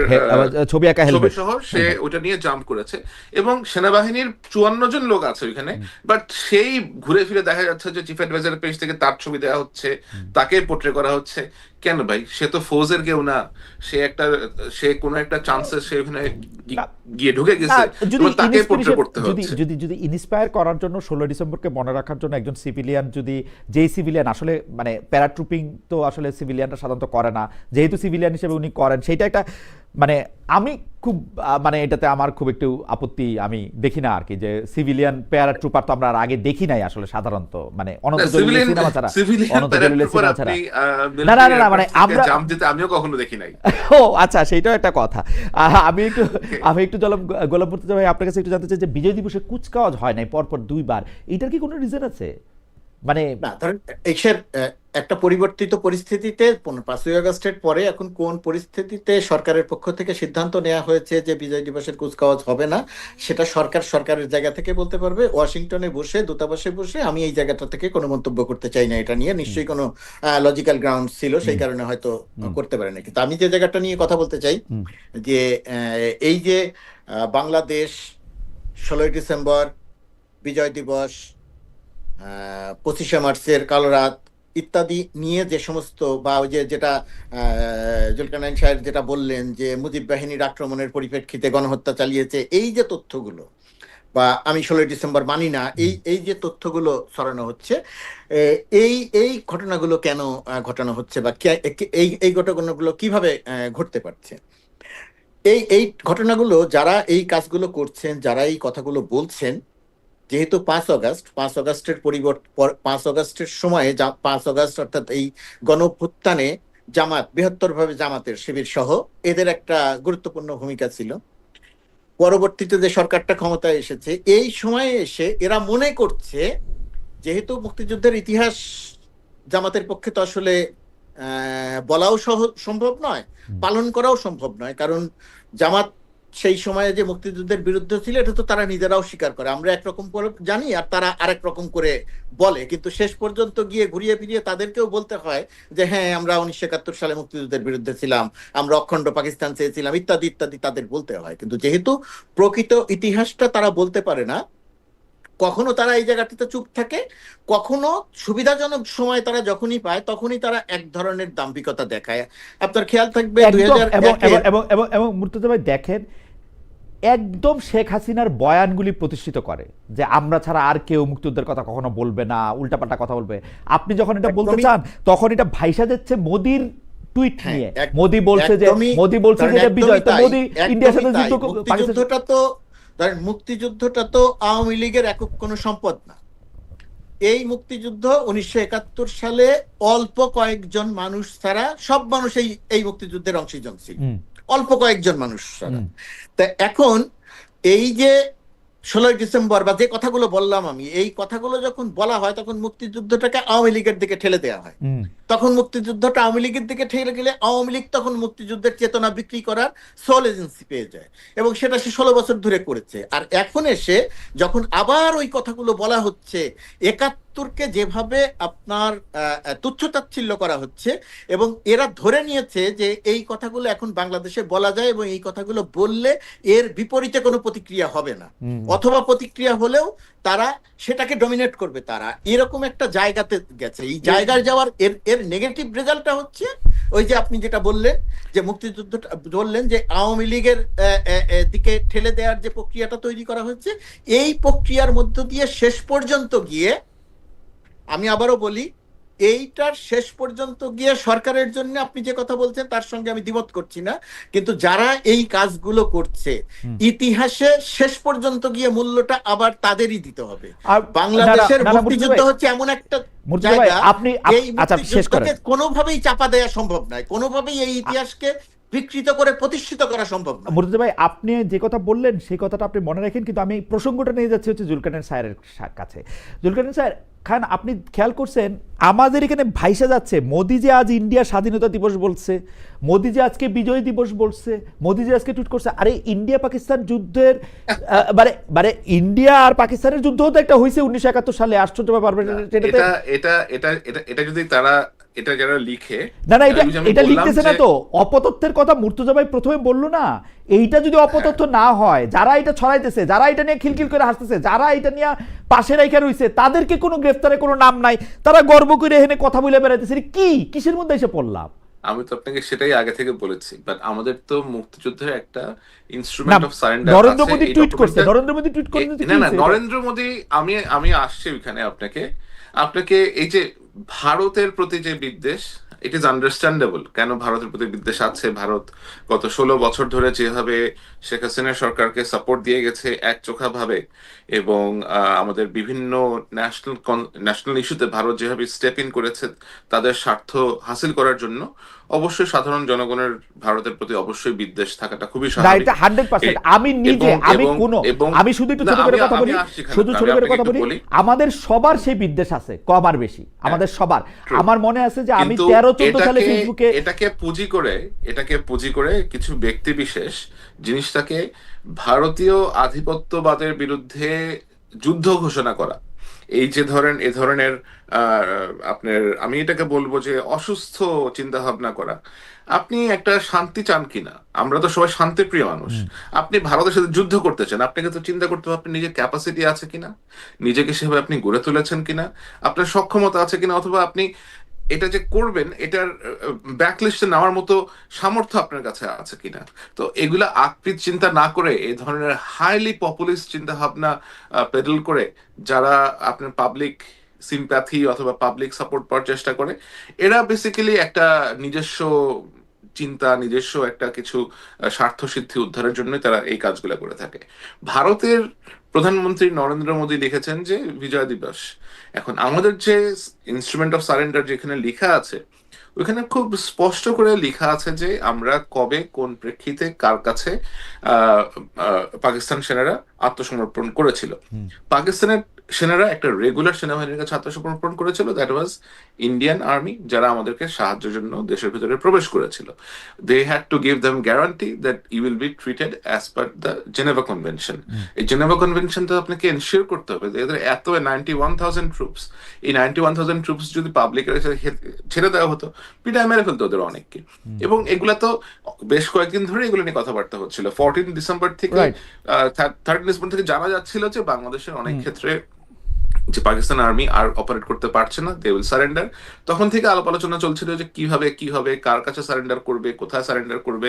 ছবি আঁকা হেলমেট সহ সে ওটা নিয়ে জাম্প করেছে, এবং সেনাবাহিনীর 54 জন লোক আছে ওইখানে, বাট সেই ঘুরে ফিরে দেখা যাচ্ছে যে চিফ অ্যাডভাইজারের পেজ থেকে তার ছবি দেওয়া হচ্ছে, তাকে পোর্ট্রে করা হচ্ছে। কেন ভাই? সে তো ফৌজের কেউ না, সে কোনো একটা চান্সে সে ওখানে গিয়ে ঢুকে গেছে, তাকে পোর্ট্রে করতে হচ্ছে। যদি ইন্সপায়ার করার জন্য 16 ডিসেম্বরকে মনে রাখার জন্য একজন সিভিলিয়ান, যদি যেই সিভিলিয়ান আসলে মানে প্যারাট্রুপিং তো আসলে সিভিলিয়ানরা সাধারণত করে না, যেহেতু সিভিলিয়ান হিসেবে উনি করেন, সেইটা একটা মানে আমি খুব মানে এটাতে আমার খুব একটু আপত্তি আমি দেখি না আর কি, যে সিভিলিয়ান প্যারাট্রুপার তো আমরা আগে দেখি নাই আসলে সাধারণত, মানে সিনেমা ছাড়া না মানে আমরা আমিও কখনো দেখি নাই। ও আচ্ছা, সেইটাও একটা কথা। আমি একটু গোলাম মুর্তজা ভাই আপনার কাছে একটু জানতে চাই যে বিজয় দিবসে কুচকাওয়াজ হয় নাই পরপর 2 বার, এটার কি কোনো রিজন আছে? মানে না ধরেন এইসব একটা পরিবর্তিত পরিস্থিতিতে 5ই আগস্টের পরে এখন কোন পরিস্থিতিতে সরকারের পক্ষ থেকে সিদ্ধান্ত নেওয়া হয়েছে যে বিজয় দিবসের কুচকাওয়াজ হবে না, সেটা সরকারের জায়গা থেকে বলতে পারবে। ওয়াশিংটনে বসে, দূতাবাসে বসে আমি এই জায়গাটা থেকে কোনো মন্তব্য করতে চাই না, এটা নিয়ে নিশ্চয়ই কোনো লজিক্যাল গ্রাউন্ড ছিল, সেই কারণে হয়তো করতে পারে না। কিন্তু আমি যে জায়গাটা নিয়ে কথা বলতে চাই, যে এই যে বাংলাদেশ 16ই ডিসেম্বর বিজয় দিবস, 25শে মার্চের কালো রাত ইত্যাদি নিয়ে যে সমস্ত, বা ওই যেটা জুলকারনাইন সাহেব যেটা বললেন যে মুজিব বাহিনীর আক্রমণের পরিপ্রেক্ষিতে গণহত্যা চালিয়েছে, এই যে তথ্যগুলো, বা আমি 16ই ডিসেম্বর মানি না, এই যে তথ্যগুলো ছড়ানো হচ্ছে, এই ঘটনাগুলো কেন ঘটানো হচ্ছে, বা এই ঘটনাগুলো কিভাবে ঘটতে পারছে? এই ঘটনাগুলো যারা এই কাজগুলো করছেন, যারা এই কথাগুলো বলছেন, যেহেতু 5 আগস্টের 5 আগস্টের সময়ে 5 আগস্ট অর্থাৎ এই গণঅভ্যুত্থানে বৃহত্তরভাবে জামাতের শিবির সহ এদের একটা গুরুত্বপূর্ণ ভূমিকা ছিল। পরবর্তীতে যে সরকারটা ক্ষমতায় এসেছে, এই সময়ে এসে এরা মনে করছে, যেহেতু মুক্তিযুদ্ধের ইতিহাস জামাতের পক্ষে তো আসলে বলাও সম্ভব নয়, পালন করাও সম্ভব নয়, কারণ জামাত সেই সময়ে যে মুক্তিযুদ্ধের বিরুদ্ধে ছিল এটা তো তারা নিজেরাও স্বীকার করে। আমরা একরকম করে জানি আর তারা আরেক রকম করে বলে, কিন্তু শেষ পর্যন্ত গিয়ে ঘুরিয়ে ফিরিয়ে তাদেরকেও বলতে হয় যে হ্যাঁ, আমরা 1971 সালে মুক্তিযুদ্ধের বিরুদ্ধে ছিলাম, আমরা অখণ্ড পাকিস্তান চেয়েছিলাম, ইত্যাদি ইত্যাদি তাদের বলতে হয়। কিন্তু যেহেতু প্রকৃত ইতিহাসটা তারা বলতে পারে না, কখনো তারা এই জায়গাটিতে চুপ থাকে, কখনো সুবিধাজনক সময় তারা যখনই পায় তখনই তারা এক ধরনের দাম্ভিকতা দেখায়। আপনার খেয়াল থাকবে এবং মুর্তজা ভাই দেখেন, একদম শেখ হাসিনার বয়ানগুলি প্রতিষ্ঠিত করে যে আমরা ছাড়া আর কেউ মুক্তিযুদ্ধের কথা কখনো বলবে না, উল্টাপাল্টা কথা বলবে। আপনি যখন এটা বলতে চান তখন এটা ভাইসা যাচ্ছে মোদির টুইট নিয়ে। মোদি বলছে যে এটা বিজয়, তো মোদি ইন্ডিয়ার সাথে মুক্তিযুদ্ধটা তো ধরেন, মুক্তিযুদ্ধটা তো আওয়ামী লীগের একক কোনো সম্পদ না। এই মুক্তিযুদ্ধ 1971 সালে অল্প কয়েকজন মানুষ ছাড়া সব মানুষ এই মুক্তিযুদ্ধের অংশীজন ছিল, অল্প কয়েকজন মানুষ ছাড়া। তা এখন এই যে 16ই ডিসেম্বর বা যে কথাগুলো বললাম আমি, এই কথাগুলো যখন বলা হয় তখন মুক্তিযুদ্ধটাকে আওয়ামী লীগের দিকে ঠেলে দেওয়া হয়। তখন মুক্তিযুদ্ধটা আওয়ামী লীগের দিকে ঠেলে গেলে আওয়ামী লীগ তখন মুক্তিযুদ্ধের চেতনা বিক্রি করার সোল এজেন্সি পেয়ে যায়, এবং সেটা সে 16 বছর ধরে করেছে। আর এখন এসে যখন আবার ওই কথাগুলো বলা হচ্ছে, 71কে যেভাবে আপনার তুচ্ছতাচ্ছিল্য করা হচ্ছে, এবং এরা ধরে নিয়েছে যে এই কথাগুলো এখন বাংলাদেশে বলা যায় এবং এই কথাগুলো বললে এর বিপরীতে কোনো প্রতিক্রিয়া হবে না, অথবা প্রতিক্রিয়া হলেও তারা সেটাকে ডমিনেট করবে, তারা এরকম একটা জায়গাতে গেছে। এই জায়গায় যাওয়ার এর নেগেটিভ রেজাল্টটা হচ্ছে ওই যে আপনি যেটা বললেন যে মুক্তিযুদ্ধটা বললেন যে আওয়ামী লীগের দিকে ঠেলে দেওয়ার যে প্রক্রিয়াটা তৈরি করা হচ্ছে, এই প্রক্রিয়ার মধ্য দিয়ে শেষ পর্যন্ত গিয়ে, আমি আবারও বলি, এইটার শেষ পর্যন্ত গিয়ে সরকারের জন্য আপনি যে কথা বলছেন তার সঙ্গে আমি দ্বিমত করছি না, কিন্তু যারা এই কাজগুলো করছে ইতিহাসে শেষ পর্যন্ত গিয়ে মূল্যটা আবার তাদেরই দিতে হবে। বাংলাদেশের মুক্তিযুদ্ধ হচ্ছে এমন একটা জায়গা, এই মুক্তিযুদ্ধকে কোনোভাবেই চাপা দেওয়া সম্ভব নয়, কোনোভাবেই এই ইতিহাসকে বিকৃত করে প্রতিষ্ঠিত করা সম্ভব না। মুর্তজা ভাই, আপনি যে কথা বললেন সেই কথাটা আপনি মনে রাখেন, কিন্তু আমি প্রসঙ্গটা নিয়ে যাচ্ছি হচ্ছে জুলকারনাইন স্যারের কাছে। জুলকারনাইন স্যার খান, আপনি খেয়াল করছেন আমাদের এখানে ভাইসা যাচ্ছে মোদি যে আজ ইন্ডিয়া স্বাধীনতা দিবস বলছে, মোদি যে আজকে বিজয় দিবস বলছে, মোদি যে আজকে টুইট করছে, আরে ইন্ডিয়া পাকিস্তান যুদ্ধের মানে ইন্ডিয়া আর পাকিস্তানের যুদ্ধ তো একটা হয়েছে 1971 সালে, আশ্চর্য ব্যাপার। এটা যদি তারা এটা যারা লিখে, না এটা লিখতেছে না তো, অপতথ্যের কথা মুর্তজা ভাই প্রথমে বললো না, এইটা যদি অপতথ্য না হয়, যারা এটা ছড়াইতেছে, যারা এটা নিয়ে খিলখিল করে হাসতেছে, যারা এটা নিয়ে পাশে রাইখা রইছে, তাদেরকে কোনো গ্রেফতারে কোনো নাম নাই, তারা গর্ব করে এখানে কথা বলে বেড়াইতেছে, কিসের মধ্যে এসে পড়লাম? আমি তো আপনাকে সেটাই আগে থেকে বলেছি, বাট আমাদের তো মুক্তিযুদ্ধের একটা ইনস্ট্রুমেন্ট অফ সারেন্ডার আছে। নরেন্দ্র মোদি টুইট করছে, নরেন্দ্র মোদি টুইট করে না নরেন্দ্র মোদি, আমি আসছি ওখানে আপনাকে এই যে ভারতের প্রতি যে বিদ্বেষ, ইট ইজ আন্ডারস্ট্যান্ডেবল কেন ভারতের প্রতি বিদ্বেষ আছে। ভারত গত 16 বছর ধরে যেভাবে শেখ হাসিনার সরকারকে সাপোর্ট দিয়ে গেছে একচোখা ভাবে, এবং আমাদের বিভিন্ন ন্যাশনাল ইস্যুতে ভারত যেভাবে স্টেপ ইন করেছে তাদের স্বার্থ হাসিল করার জন্য, অবশ্যই সাধারণ জনগণের ভারতের প্রতি অবশ্যই বিদ্বেষ থাকাটা খুবই স্বাভাবিক। 100% আমি শুধু একটু ছোট করে কথা বলি, আমাদের সবার সেই বিদ্বেষ আছে, কম আর বেশি আমাদের সবার। আমার মনে আছে যে আমি 13-14 সালে ফেসবুকে এটাকে পুঁজি করে কিছু ব্যক্তি বিশেষ জিনিসটাকে ভারতীয় আধিপত্যবাদের বিরুদ্ধে যুদ্ধ ঘোষণা করা, এই যে এ ধরনের আপনার, আমি এটাকে বলবো যে অসুস্থ চিন্তা ভাবনা করা। আপনি একটা শান্তি চান কিনা? আমরা তো সবাই শান্তিপ্রিয় মানুষ। আপনি ভারতের সাথে যুদ্ধ করতে চান, আপনাকে তো চিন্তা করতে হবে আপনি নিজের ক্যাপাসিটি আছে কিনা, নিজেকে সেভাবে আপনি গড়ে তুলেছেন কিনা, আপনার সক্ষমতা আছে কিনা, অথবা আপনি এটা যে করবেন এটার ব্যাকলিস্টে নেওয়ার মতো সামর্থ্য আপনার কাছে আছে কিনা। তো এগুলা আকৃত চিন্তা না করে এই ধরনের হাইলি পপুলিস্ট চিন্তা ভাবনা পেডেল করে যারা আপনার পাবলিক সিম্প্যাথি অথবা পাবলিক সাপোর্ট পাওয়ার চেষ্টা করে, এরা বেসিক্যালি একটা নিজস্ব চিন্তা, নিজস্ব একটা কিছু স্বার্থ সিদ্ধি উদ্ধারের জন্য তারা এই কাজগুলো করে থাকে। ভারতের প্রধানমন্ত্রী নরেন্দ্র মোদী লিখেছেন যে বিজয় দিবস। এখন আমাদের যে ইনস্ট্রুমেন্ট অফ সারেন্ডার যেখানে লেখা আছে, ওইখানে খুব স্পষ্ট করে লেখা আছে যে আমরা কবে কোন প্রেক্ষিতে কার কাছে পাকিস্তান সেনারা আত্মসমর্পণ করেছিল। পাকিস্তানের সেনারা একটা রেগুলার সেনাবাহিনীর কাছে আত্মসমর্পণ করেছিল, দ্যাট ওয়াজ ইন্ডিয়ান আর্মি, যারা আমাদেরকে সাহায্যের জন্য দেশের ভিতরে প্রবেশ করেছিল। They had to give them guarantee that you will be treated as per the Geneva Convention. এই জেনেভা কনভেনশন তো আপনাকে এনশিওর করতে হবে যে এদের এত 91,000 ট্রুপস, এই 91,000 ট্রুপস যদি পাবলিকের ছেড়ে দেওয়া হতো, পিটায় মেরে ফেলতো ওদের অনেককে। এবং এগুলা তো বেশ কয়েকদিন ধরে এগুলো নিয়ে কথাবার্তা হচ্ছিল। 14 ডিসেম্বর থেকে 13 ডিসেম্বর থেকে জানা যাচ্ছিল যে বাংলাদেশের অনেক ক্ষেত্রে যে পাকিস্তান আর্মি আর অপারেট করতে পারছে না, দে উইল সারেন্ডার। তখন থেকে আলাপ আলোচনা চলছিল যে কিভাবে কার কাছে সারেন্ডার করবে, কোথায় সারেন্ডার করবে,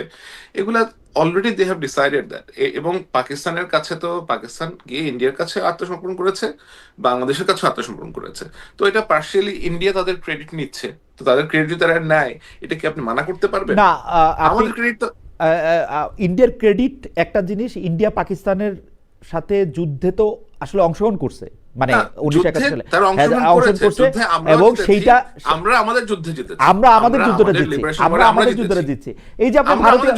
এগুলা already they have decided that. এবং পাকিস্তানের কাছে তো পাকিস্তান গিয়ে ইন্ডিয়ার কাছে আত্মসমর্পণ করেছে, বাংলাদেশের কাছে আত্মসমর্পণ করেছে। তো এটা পার্শিয়ালি ইন্ডিয়া তাদের ক্রেডিট নিচ্ছে, তো তাদের ক্রেডিট তারা নেয়, এটা কি আপনি মানা করতে পারবেন? না, আমাদের ক্রেডিট তো ইন্ডিয়ার ক্রেডিট একটা জিনিস, ইন্ডিয়া পাকিস্তানের সাথে যুদ্ধে তো আসলে অংশগ্রহণ করছে, মানে 1971 সালে অংশগ্রহণ করছে, এবং সেইটা আমরা আমাদের যুদ্ধটা জিতছি। এই যে আপনি ভারতীয়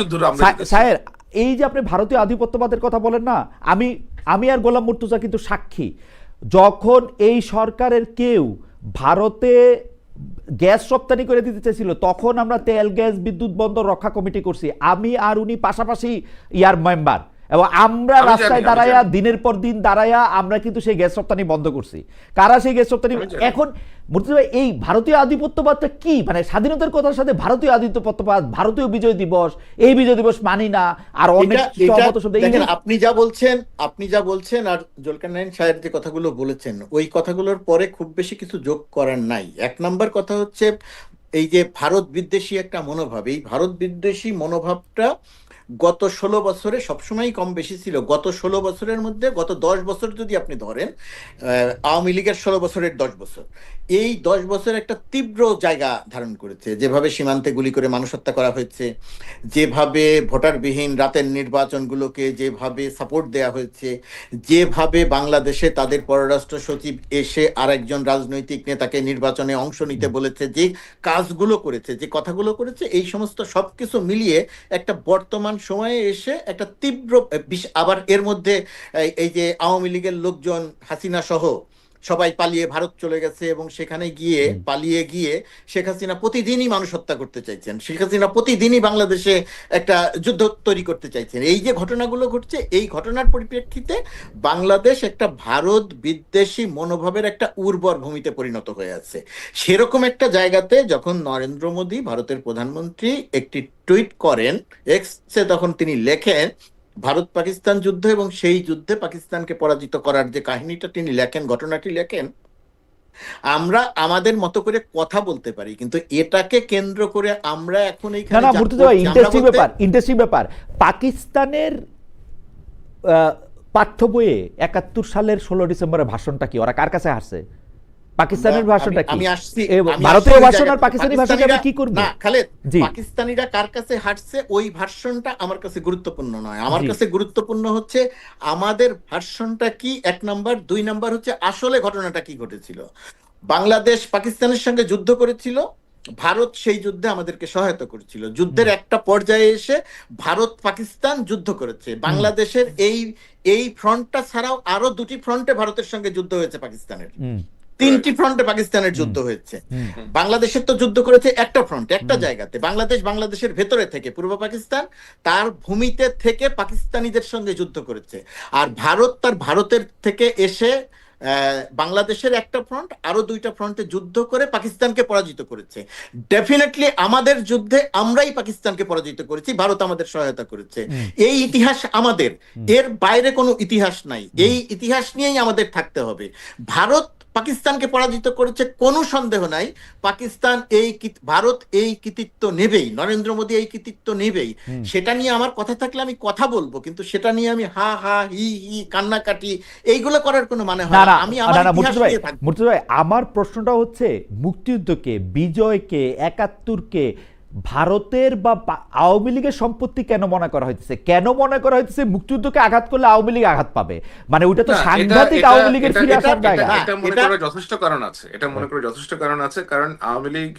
স্যার, এই যে আপনি ভারতীয় আধিপত্যবাদের কথা বলেন না, আমি আমি আর গোলাম মুর্তজা কিন্তু সাক্ষী, যখন এই সরকারের কেউ ভারতে গ্যাস রপ্তানি করে দিতে চাইছিল তখন আমরা তেল গ্যাস বিদ্যুৎ বন্দর রক্ষা কমিটি করছি, আমি আর উনি পাশাপাশি ইয়ার মেম্বার, এবং আমরা আমি রাস্তায় জানি। দাঁড়াইয়া দিনের পর দিন দাঁড়াইয়া আমরা কিন্তু সেই গ্যাস রপ্তানি বন্ধ করছি। কারা সেই গ্যাস রপ্তানি? আমি জানি। এখন মুর্তজা ভাই, এই ভারতীয় আধিপত্যবাদটা কি? মানে স্বাধীনতার কথার সাথে ভারতীয় আধিপত্যবাদ, ভারতীয় বিজয় দিবস, এই বিজয় দিবস মানি না, আর অনেক সহমত শব্দ দেখেন, আপনি যা বলছেন আর জুলকারনাইন সাহেব যে কথাগুলো বলেছেন ওই কথাগুলোর পরে খুব বেশি কিছু যোগ করার নাই। এক নাম্বার কথা হচ্ছে এই যে ভারত বিদ্বেষী একটা মনোভাব, এই ভারত বিদ্বেষী মনোভাবটা গত 16 বছরে সবসময় কম বেশি ছিল। গত 16 বছরের মধ্যে গত 10 বছর যদি আপনি ধরেন, আওয়ামী লীগের 16 বছরের 10 বছর, এই 10 বছর একটা তীব্র জায়গা ধারণ করেছে। যেভাবে সীমান্তে গুলি করে মানুষ হত্যা করা হয়েছে, যেভাবে ভোটারবিহীন রাতের নির্বাচনগুলোকে যেভাবে সাপোর্ট দেয়া হয়েছে, যেভাবে বাংলাদেশে তাদের পররাষ্ট্র সচিব এসে আরেকজন রাজনৈতিক নেতাকে নির্বাচনে অংশ নিতে বলেছে, যে কাজগুলো করেছে, যে কথাগুলো করেছে, এই সমস্ত সবকিছু মিলিয়ে একটা বর্তমান সময়ে এসে একটা তীব্র আবার এর মধ্যে এই যে আওয়ামী লীগের লোকজন হাসিনা সহ সবাই পালিয়ে ভারত চলে গেছে এবং সেখানে গিয়ে পালিয়ে গিয়ে শেখ হাসিনা প্রতিদিনই মানুষ হত্যা করতে চাইছেন, শেখ হাসিনা প্রতিদিনই বাংলাদেশে একটা যুদ্ধ তৈরি করতে চাইছেন। এই যে ঘটনাগুলো ঘটছে, এই ঘটনার পরিপ্রেক্ষিতে বাংলাদেশ একটা ভারত বিদ্বেষী মনোভাবের একটা উর্বর ভূমিতে পরিণত হয়ে আছে। সেরকম একটা জায়গাতে যখন নরেন্দ্র মোদী ভারতের প্রধানমন্ত্রী একটি টুইট করেন এক্সে, তখন তিনি লেখেন ভারত পাকিস্তান যুদ্ধ এবং সেই যুদ্ধে পাকিস্তানকে পরাজিত করার যে কাহিনীটা তিনি লেখেন, ঘটনাটি লেখেন, আমরা আমাদের মতো করে কথা বলতে পারি, কিন্তু এটাকে কেন্দ্র করে আমরা এখন না এইখানে না যা মুর্তজা ভাই, করছি, আমরা বলতে- ইন্টারেস্টিং ব্যাপার, পাকিস্তানের পাঠ্য বইয়ে 71 সালের 16 ডিসেম্বরের ভাষণটা কি? ওরা কার কাছে হারছে? পাকিস্তানের ভাষণটা কি? আমি আসছি ভারতীয় ওই ভাষণ আর জায়গাতে। পাকিস্তানি ভাষাকে আমরা কি করব? না খালেদ, জি। পাকিস্তানিরা কার কাছে হাঁটছে ওই ভার্সনটা আমার কাছে গুরুত্বপূর্ণ নয়। আমার জি। কাছে গুরুত্বপূর্ণ হচ্ছে আমাদের ভার্সনটা কি, এক নাম্বার। দুই নাম্বার হচ্ছে আসলে ঘটনাটা কি ঘটেছিল। বাংলাদেশ পাকিস্তানের সঙ্গে যুদ্ধ করেছিল, ভারত সেই যুদ্ধে আমাদেরকে সহায়তা করেছিল। যুদ্ধের একটা পর্যায়ে এসে ভারত পাকিস্তান যুদ্ধ করেছে। বাংলাদেশের এই ফ্রন্টটা ছাড়াও আরো দুটি ফ্রন্টে ভারতের সঙ্গে যুদ্ধ হয়েছে পাকিস্তানের, তিনটি ফ্রন্টে পাকিস্তানের যুদ্ধ হয়েছে। বাংলাদেশের তো যুদ্ধ করেছে একটা ফ্রন্ট, একটা জায়গাতে। বাংলাদেশের ভেতরে থেকে পূর্ব পাকিস্তান তার ভূমিতে থেকে পাকিস্তানিদের সঙ্গে যুদ্ধ করেছে, আর ভারত তার ভারতের থেকে এসে বাংলাদেশের একটা ফ্রন্ট আরো দুইটা ফ্রন্টে যুদ্ধ করে পাকিস্তানকে পরাজিত করেছে। ডেফিনেটলি আমাদের যুদ্ধে আমরাই পাকিস্তানকে পরাজিত করেছি, ভারত আমাদের সহায়তা করেছে। এই ইতিহাস আমাদের, এর বাইরে কোনো ইতিহাস নাই। এই ইতিহাস নিয়েই আমাদের থাকতে হবে। ভারত পাকিস্তানকে পরাজিত করেছে, কোনো সন্দেহ নাই। ভারত এই কৃতিত্ব নেবেই, নরেন্দ্র মোদী এই কৃতিত্ব নেবেই। সেটা নিয়ে আমার কথা থাকলে আমি কথা বলবো, কিন্তু সেটা নিয়ে আমি হা হা হি হি কান্নাকাটি এইগুলো করার কোনো মানে হয় না। আমি আমার ইতিহাস নিয়ে থাকবো। মুর্তজা ভাই, আমার প্রশ্নটা হচ্ছে মুক্তিযুদ্ধকে, বিজয়কে, ৭১কে ভারতের বা আওয়ামী লীগের সম্পত্তি কেন মনে করা হইতেছে? কেন মনে করা হইতেছে মুক্তিযুদ্ধকে আঘাত করলে আওয়ামী লীগ আঘাত পাবে? মানে ওইটা তো সাংঘাতিক আওয়ামী লীগের ফিরে আসার জায়গা। এটা মনে করার যথেষ্ট কারণ আছে, কারণ আওয়ামী লীগ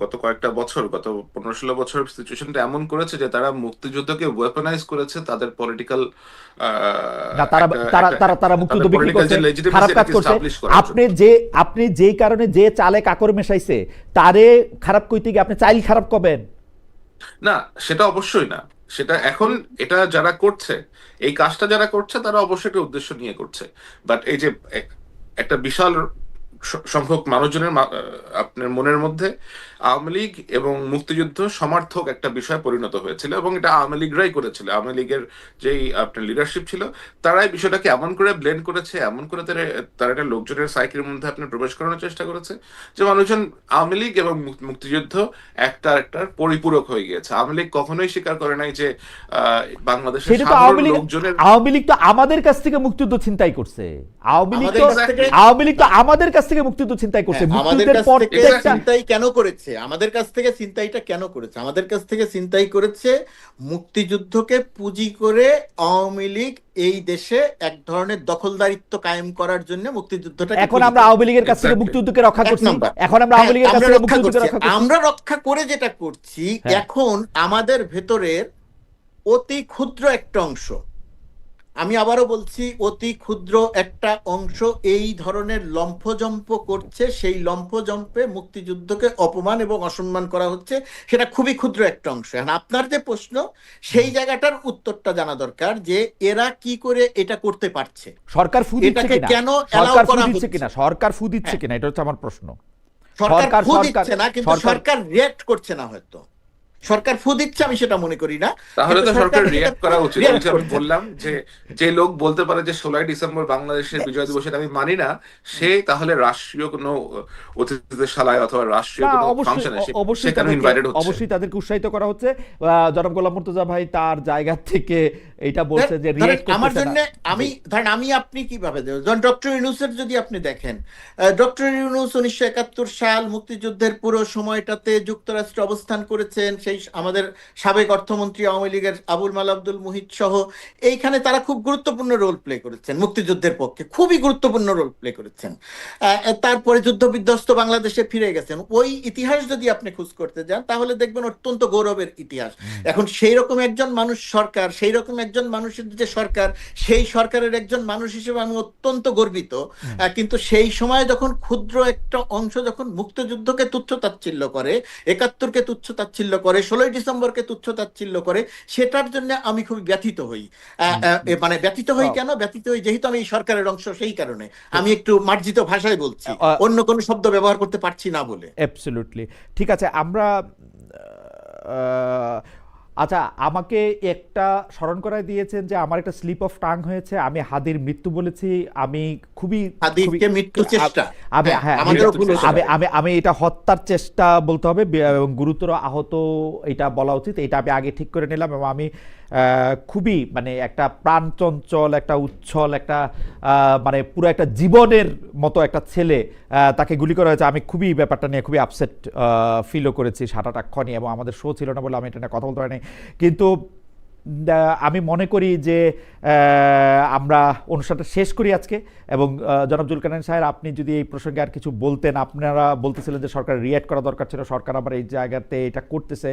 গত কয়েকটা বছর, গত 15-16 বছর সিচুয়েশনটা এমন করেছে যে তারা মুক্তিযুদ্ধকে ওয়েপনাইজ করেছে তাদের পলিটিক্যাল, তারা মুক্তিযুদ্ধ বিক্রি করছে, খারাপ কাজ করছে। আপনি যেই কারণে যে চালে কাকর মেশাইছে তারে খারাপ কইতে গিয়ে আপনি চাইল খারাপ করবেন না, সেটা অবশ্যই না। সেটা এখন এটা যারা করছে, এই কাজটা যারা করছে তারা অবশ্যই একটা উদ্দেশ্য নিয়ে করছে। বাট এই যে একটা বিশাল সংখ্যক মানুষজনের আপনার মনের মধ্যে আওয়ামী লীগ এবং মুক্তিযুদ্ধ সমার্থক একটা বিষয় পরিণত হয়েছিল, এবং এটা আওয়ামী লীগরাই করেছিল। আওয়ামী লীগের যেই আপনার লিডারশিপ ছিল তারাই বিষয়টাকে এমন করে ব্লেন্ড করেছে, এমন করে তারা একটা লোকজনের সাইকেলের মধ্যে আপনার প্রবেশ করানোর চেষ্টা করেছে যে মানুষজন আওয়ামী লীগ এবং মুক্তিযুদ্ধ একটার পরিপূরক হয়ে গিয়েছে। আওয়ামী লীগ কখনোই স্বীকার করে নাই যে বাংলাদেশের সাধারণ লোকজনের, আওয়ামী লীগ তো আমাদের কাছ থেকে মুক্তিযুদ্ধ ছিনতাই করছে। আওয়ামী লীগ তো আমাদের কাছ থেকে মুক্তিযুদ্ধ ছিনতাই করছে। আমাদের কাছ থেকে ছিনতাই কেন করেছে? আমাদের কাছ থেকে ছিনতাইটা কেন করেছে? আমাদের কাছ থেকে ছিনতাই করেছে মুক্তিযুদ্ধকে পুঁজি করে আওয়ামী লীগ এই দেশে এক ধরনের দখলদারিত্ব কায়েম করার জন্য মুক্তিযুদ্ধটা। এখন আমরা আওয়ামী লীগের কাছ থেকে মুক্তিযুদ্ধকে রক্ষা করছি, এখন আমরা আওয়ামী লীগের কাছ থেকে মুক্তিযুদ্ধকে রক্ষা করছি। আমরা রক্ষা করে যেটা করছি, এখন আমাদের ভেতরের অতি ক্ষুদ্র একটা অংশ আমি আবারও বলছি, অতি ক্ষুদ্র একটা অংশ এই ধরনের লম্ফজম্প করছে, সেই লম্ফজম্পে মুক্তিযুদ্ধকে অপমান এবং অসম্মান করা হচ্ছে, সেটা খুবই ক্ষুদ্র একটা অংশ। এখন আপনার যে প্রশ্ন, সেই জায়গাটার উত্তরটা জানা দরকার যে এরা কি করে এটা করতে পারছে, সরকার ফু দিচ্ছে এটাকে কিনা, কেন অ্যালাউ সরকার ফু করা দিচ্ছে হচ্ছে। কিনা, সরকার ফু দিচ্ছে হ্যাঁ, কিনা, এটা হচ্ছে আমার প্রশ্ন। সরকার ফু দিচ্ছে না, কিন্তু সরকার রিয়াক্ট করছে না। হয়তো সরকার ফু দিচ্ছে, আমি সেটা মনে করি না, তাহলে কিন্তু তো সরকার রিয়াক্ট করা উচিত। ওই react যে আমি করছে। বললাম যে যে লোক বলতে পারে যে 16ই ডিসেম্বর বাংলাদেশের বিজয় দিবস এটা আমি মানি না, সে তাহলে রাষ্ট্রীয় কোনো অতিথিশালায় অথবা রাষ্ট্রীয় না, কোনো অবশ্যই ফাংশনে অবশ্যই সেখানে তাদেরকে ইনভাইটেড হচ্ছে। অবশ্যই তাদেরকে উৎসাহিত করা হচ্ছে। জনাব গোলাম মুর্তজা ভাই তার জায়গা থেকে এটা বলছে যে ধরেন রিয়েক্ট আমার করতেছে জন্য, না। আমি ধরেন আমি আপনি কিভাবে দেবেন, ধরেন ডক্টর ইউনূসের যদি আপনি দেখেন, ডক্টর ইউনূস 1971 সাল মুক্তিযুদ্ধের পুরো সময়টাতে যুক্তরাষ্ট্রে অবস্থান করেছেন। সেই আমাদের সাবেক অর্থমন্ত্রী আওয়ামী লীগের আবুল মাল আব্দুল মুহিত সহ এইখানে তারা খুব গুরুত্বপূর্ণ রোল প্লে করেছেন, মুক্তিযুদ্ধের পক্ষে খুবই গুরুত্বপূর্ণ রোল প্লে করেছেন। তারপরে যুদ্ধ বিধ্বস্ত বাংলাদেশে ফিরে গেছেন। ওই ইতিহাস যদি আপনি খোঁজ করতে যান তাহলে দেখবেন অত্যন্ত গৌরবের ইতিহাস। এখন সেই রকম একজন মানুষ সরকার, সেই রকম একজন মানুষের যে সরকার, সেই সরকারের একজন মানুষ হিসেবে আমি অত্যন্ত গর্বিত। কিন্তু সেই সময় যখন ক্ষুদ্র একটা অংশ যখন মুক্তিযুদ্ধকে তুচ্ছ তাচ্ছিল্য করে, 71কে তুচ্ছ তাচ্ছিল্য করে, 16ই ডিসেম্বরকে তুচ্ছ তাচ্ছিল্য করে, সেটার জন্য আমি খুব ব্যথিত হই। মানে ব্যথিত হই কেন? ব্যথিত হই যেহেতু আমি এই সরকারের অংশ, সেই কারণে আমি একটু মার্জিত ভাষায় বলছি, অন্য কোনো শব্দ ব্যবহার করতে পারছি না বলে। অ্যাবসলিউটলি ঠিক আছে। আমরা আচ্ছা, আমাকে একটা স্মরণ করায় দিয়েছেন যে আমার একটা স্লিপ অফ টাং হয়েছে, আমি হাদির মৃত্যু বলেছি। আমি খুবই হাদিকে মৃত্যু চেষ্টা, আমি হ্যাঁ আমাদেরও ভুল হয়েছে। আমি এটা হত্যার চেষ্টা বলতে হবে এবং গুরুতর আহত এটা বলা উচিত। এটা আমি আগে ঠিক করে নিলাম। এবং আমি খুবই মানে একটা প্রাণচঞ্চল, একটা উচ্ছল, একটা মানে পুরো একটা জীবনের মতো একটা ছেলে, তাকে গুলি করা হয়েছে। আমি খুবই ব্যাপারটা নিয়ে খুবই আপসেট ফিলও করেছি সারাটাক্ষণই, এবং আমাদের শো ছিল না বলে আমি এটা নিয়ে কথা বলতে পারিনি। কিন্তু আমি মনে করি যে আমরা অনুষ্ঠানটা শেষ করি আজকে। এবং জনাব জুলকারনাইন সাহেব, আপনি যদি এই প্রসঙ্গে আর কিছু বলতেন। আপনারা বলতেছিলেন যে সরকার রিঅ্যাক্ট করা দরকার ছিল, সরকার আবার এই জায়গাতে এটা করতেছে।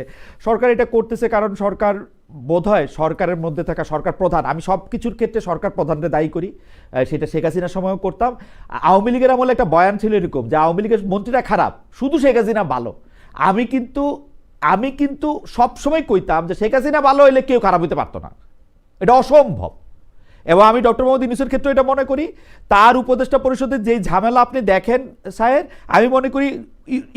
সরকার এটা করতেছে কারণ সরকার বোধহয় সরকারের মধ্যে থাকা সরকার প্রধান, আমি সব কিছুর ক্ষেত্রে সরকার প্রধানকে দায়ী করি, সেটা শেখ হাসিনার সময়ও করতাম। আওয়ামী লীগের আমলে একটা বয়ান ছিল এরকম যে আওয়ামী লীগের মন্ত্রীরা খারাপ, শুধু শেখ হাসিনা ভালো। আমি কিন্তু সবসময় কইতাম যে শেখ হাসিনা ভালো হইলে কেউ খারাপ হইতে পারতো না, এটা অসম্ভব। এবং আমি ডক্টর মোহাম্মদ ইউনূসের ক্ষেত্রে এটা মনে করি, তার উপদেষ্টা পরিষদের যেই ঝামেলা আপনি দেখেন সাহেব, আমি মনে করি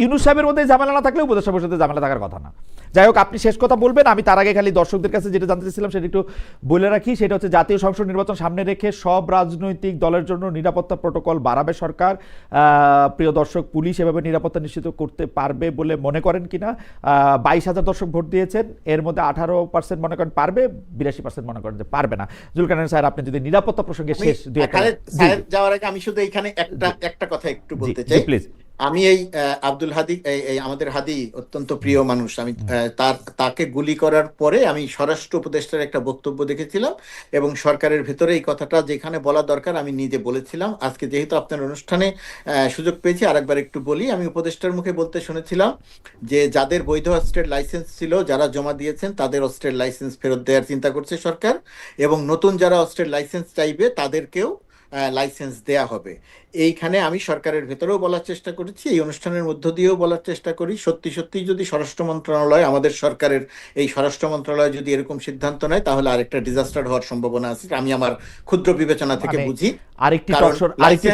ইউনূস সাহেবের মধ্যে ঝামেলা না থাকলে উপদেষ্টা পরিষদের ঝামেলা থাকার কথা না। যাই হোক, আপনি শেষ কথা বলবেন। আমি তার আগে খালি দর্শকদের কাছে যেটা জানতে চাইছিলাম সেটা একটু বলে রাখি। সেটা হচ্ছে জাতীয় সংসদ নির্বাচন সামনে রেখে সব রাজনৈতিক দলের জন্য নিরাপত্তা প্রোটোকল বাড়াবে সরকার। প্রিয় দর্শক, পুলিশ এভাবে নিরাপত্তা নিশ্চিত করতে পারবে বলে মনে করেন কিনা? 22,000 দর্শক ভোট দিয়েছেন, এর মধ্যে 18% মনে করেন পারবে, 82% মনে করেন যে পারবে না। জুলকারনাইন স্যার, আপনি যদি নিরাপত্তা প্রসঙ্গে শেষ যাওয়ার আগে আমি শুধু এখানে একটা কথা একটু বলতে চাই। প্লিজ। আমি এই আব্দুল হাদি, এই আমাদের হাদি অত্যন্ত প্রিয় মানুষ। আমি তাকে গুলি করার পরে আমি স্বরাষ্ট্র উপদেষ্টার একটা বক্তব্য দেখেছিলাম, এবং সরকারের ভেতরে এই কথাটা যেখানে বলা দরকার আমি নিজে বলেছিলাম। আজকে যেহেতু আপনার অনুষ্ঠানে সুযোগ পেয়েছি, আরেকবার একটু বলি। আমি উপদেষ্টার মুখে বলতে শুনেছিলাম যে যাদের বৈধ অস্ত্রের লাইসেন্স ছিল, যারা জমা দিয়েছেন, তাদের অস্ত্রের লাইসেন্স ফেরত দেওয়ার চিন্তা করছে সরকার, এবং নতুন যারা অস্ত্রের লাইসেন্স চাইবে তাদেরকেও লাইসেন্স দেয়া হবে। এইখানে আমি সরকারের ভেতরেও বলার চেষ্টা করেছি, এই অনুষ্ঠানের মধ্য দিয়েও বলার চেষ্টা করি, সত্যি সত্যি যদি স্বরাষ্ট্র মন্ত্রণালয়, আমাদের সরকারের এই স্বরাষ্ট্র মন্ত্রণালয় যদি এরকম সিদ্ধান্ত নেয়, তাহলে আরেকটা ডিজাস্টার হওয়ার সম্ভাবনা আছে। আমি আমার ক্ষুদ্র বিবেচনা থেকে বুঝি। আরেকটি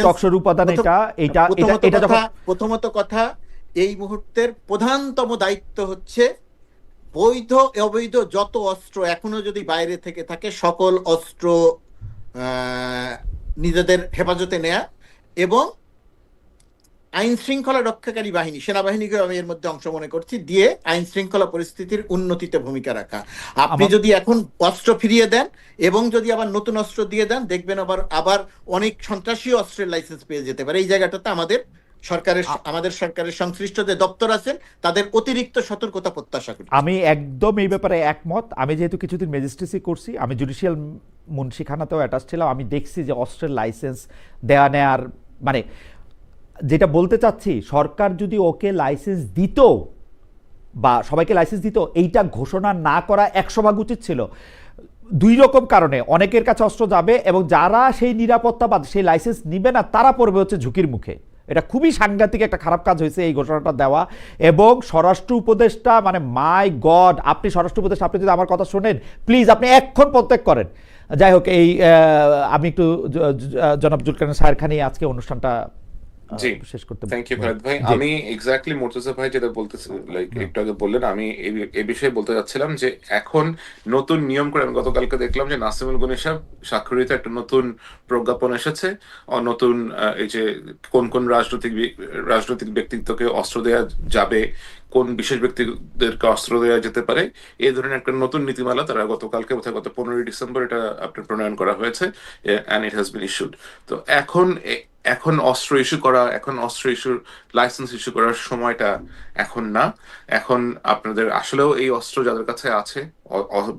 টকশোর উপাদান প্রথমত কথা, এই মুহূর্তের প্রধানতম দায়িত্ব হচ্ছে বৈধ অবৈধ যত অস্ত্র এখনো যদি বাইরে থেকে থাকে, সকল অস্ত্র নিজেদের হেফাজতে নেয়া, এবং আইন শৃঙ্খলা রক্ষাকারী বাহিনী, সেনাবাহিনীকে আমি এর মধ্যে অংশ মনে করছি, দিয়ে আইন শৃঙ্খলা পরিস্থিতির উন্নতিতে ভূমিকা রাখা। আপনি যদি এখন অস্ত্র ফিরিয়ে দেন এবং যদি আবার নতুন অস্ত্র দিয়ে দেন, দেখবেন আবার অনেক সন্ত্রাসী অস্ত্রের লাইসেন্স পেয়ে যেতে পারে। এই জায়গাটাতে আমাদের সরকারের সংশ্লিষ্ট যে দপ্তর আছেন তাদের অতিরিক্ত সতর্কতা প্রত্যাশা করি। আমি একদম এই ব্যাপারে একমত। আমি যেহেতু কিছুদিন ম্যাজিস্ট্রেসি করছি, আমি জুডিশিয়াল মুন্সিখানাতেও অ্যাটাচ ছিলাম, আমি দেখছি যে অস্ত্রের লাইসেন্স দেয়া নেয়ার মানে যেটা বলতে চাচ্ছি, সরকার যদি ওকে লাইসেন্স দিত বা সবাইকে লাইসেন্স দিত, এইটা ঘোষণা না করা 100 ভাগ উচিত ছিল। দুই রকম কারণে অনেকের কাছে অস্ত্র যাবে, এবং যারা সেই নিরাপত্তা বা সেই লাইসেন্স নিবে না তারা পড়বে হচ্ছে ঝুঁকির মুখে। এটা খুবই সাংঘাতিক একটা খারাপ কাজ হয়েছে এই ঘোষণাটা দেওয়া। এবং স্বরাষ্ট্র উপদেষ্টা, মানে মাই গড, আপনি স্বরাষ্ট্র উপদেষ্টা, আপনি যদি আমার কথা শোনেন প্লিজ আপনি এক্ষণ পদত্যাগ করেন। যাই হোক, এই আমি একটু জনাব জুলকারনাইন সাহের খানি আজকে অনুষ্ঠানটা জি, শেষ করতে। থ্যাংক ইউ খালেদ ভাই। জি। আমি এক্স্যাক্টলি মুর্তজা ভাই যেটা বলতেছি, লাইক একটু আগে বললেন, আমি এই বিষয়ে বলতে যাচ্ছিলাম যে এখন নতুন নিয়ম করে আমি গতকালকে দেখলাম যে নাসিমুল গনি সাহেব স্বাক্ষরিত একটা নতুন প্রজ্ঞাপন এসেছে, নতুন এই যে কোন কোন রাজনৈতিক ব্যক্তিত্বকে অস্ত্র দেওয়া যাবে, কোন বিশেষ ব্যক্তিদেরকে অস্ত্র দেওয়া যেতে পারে, এই ধরনের একটা নতুন নীতিমালা তারা গতকালকে বোধহয় গত 15ই ডিসেম্বর এটা আপনার প্রণয়ন করা হয়েছে, and it has been issued. তো এখন অস্ত্র ইস্যু করা, এখন অস্ত্র ইস্যুর লাইসেন্স ইস্যু করার সময়টা এখন না। এখন আপনাদের আসলেও এই অস্ত্র যাদের কাছে আছে,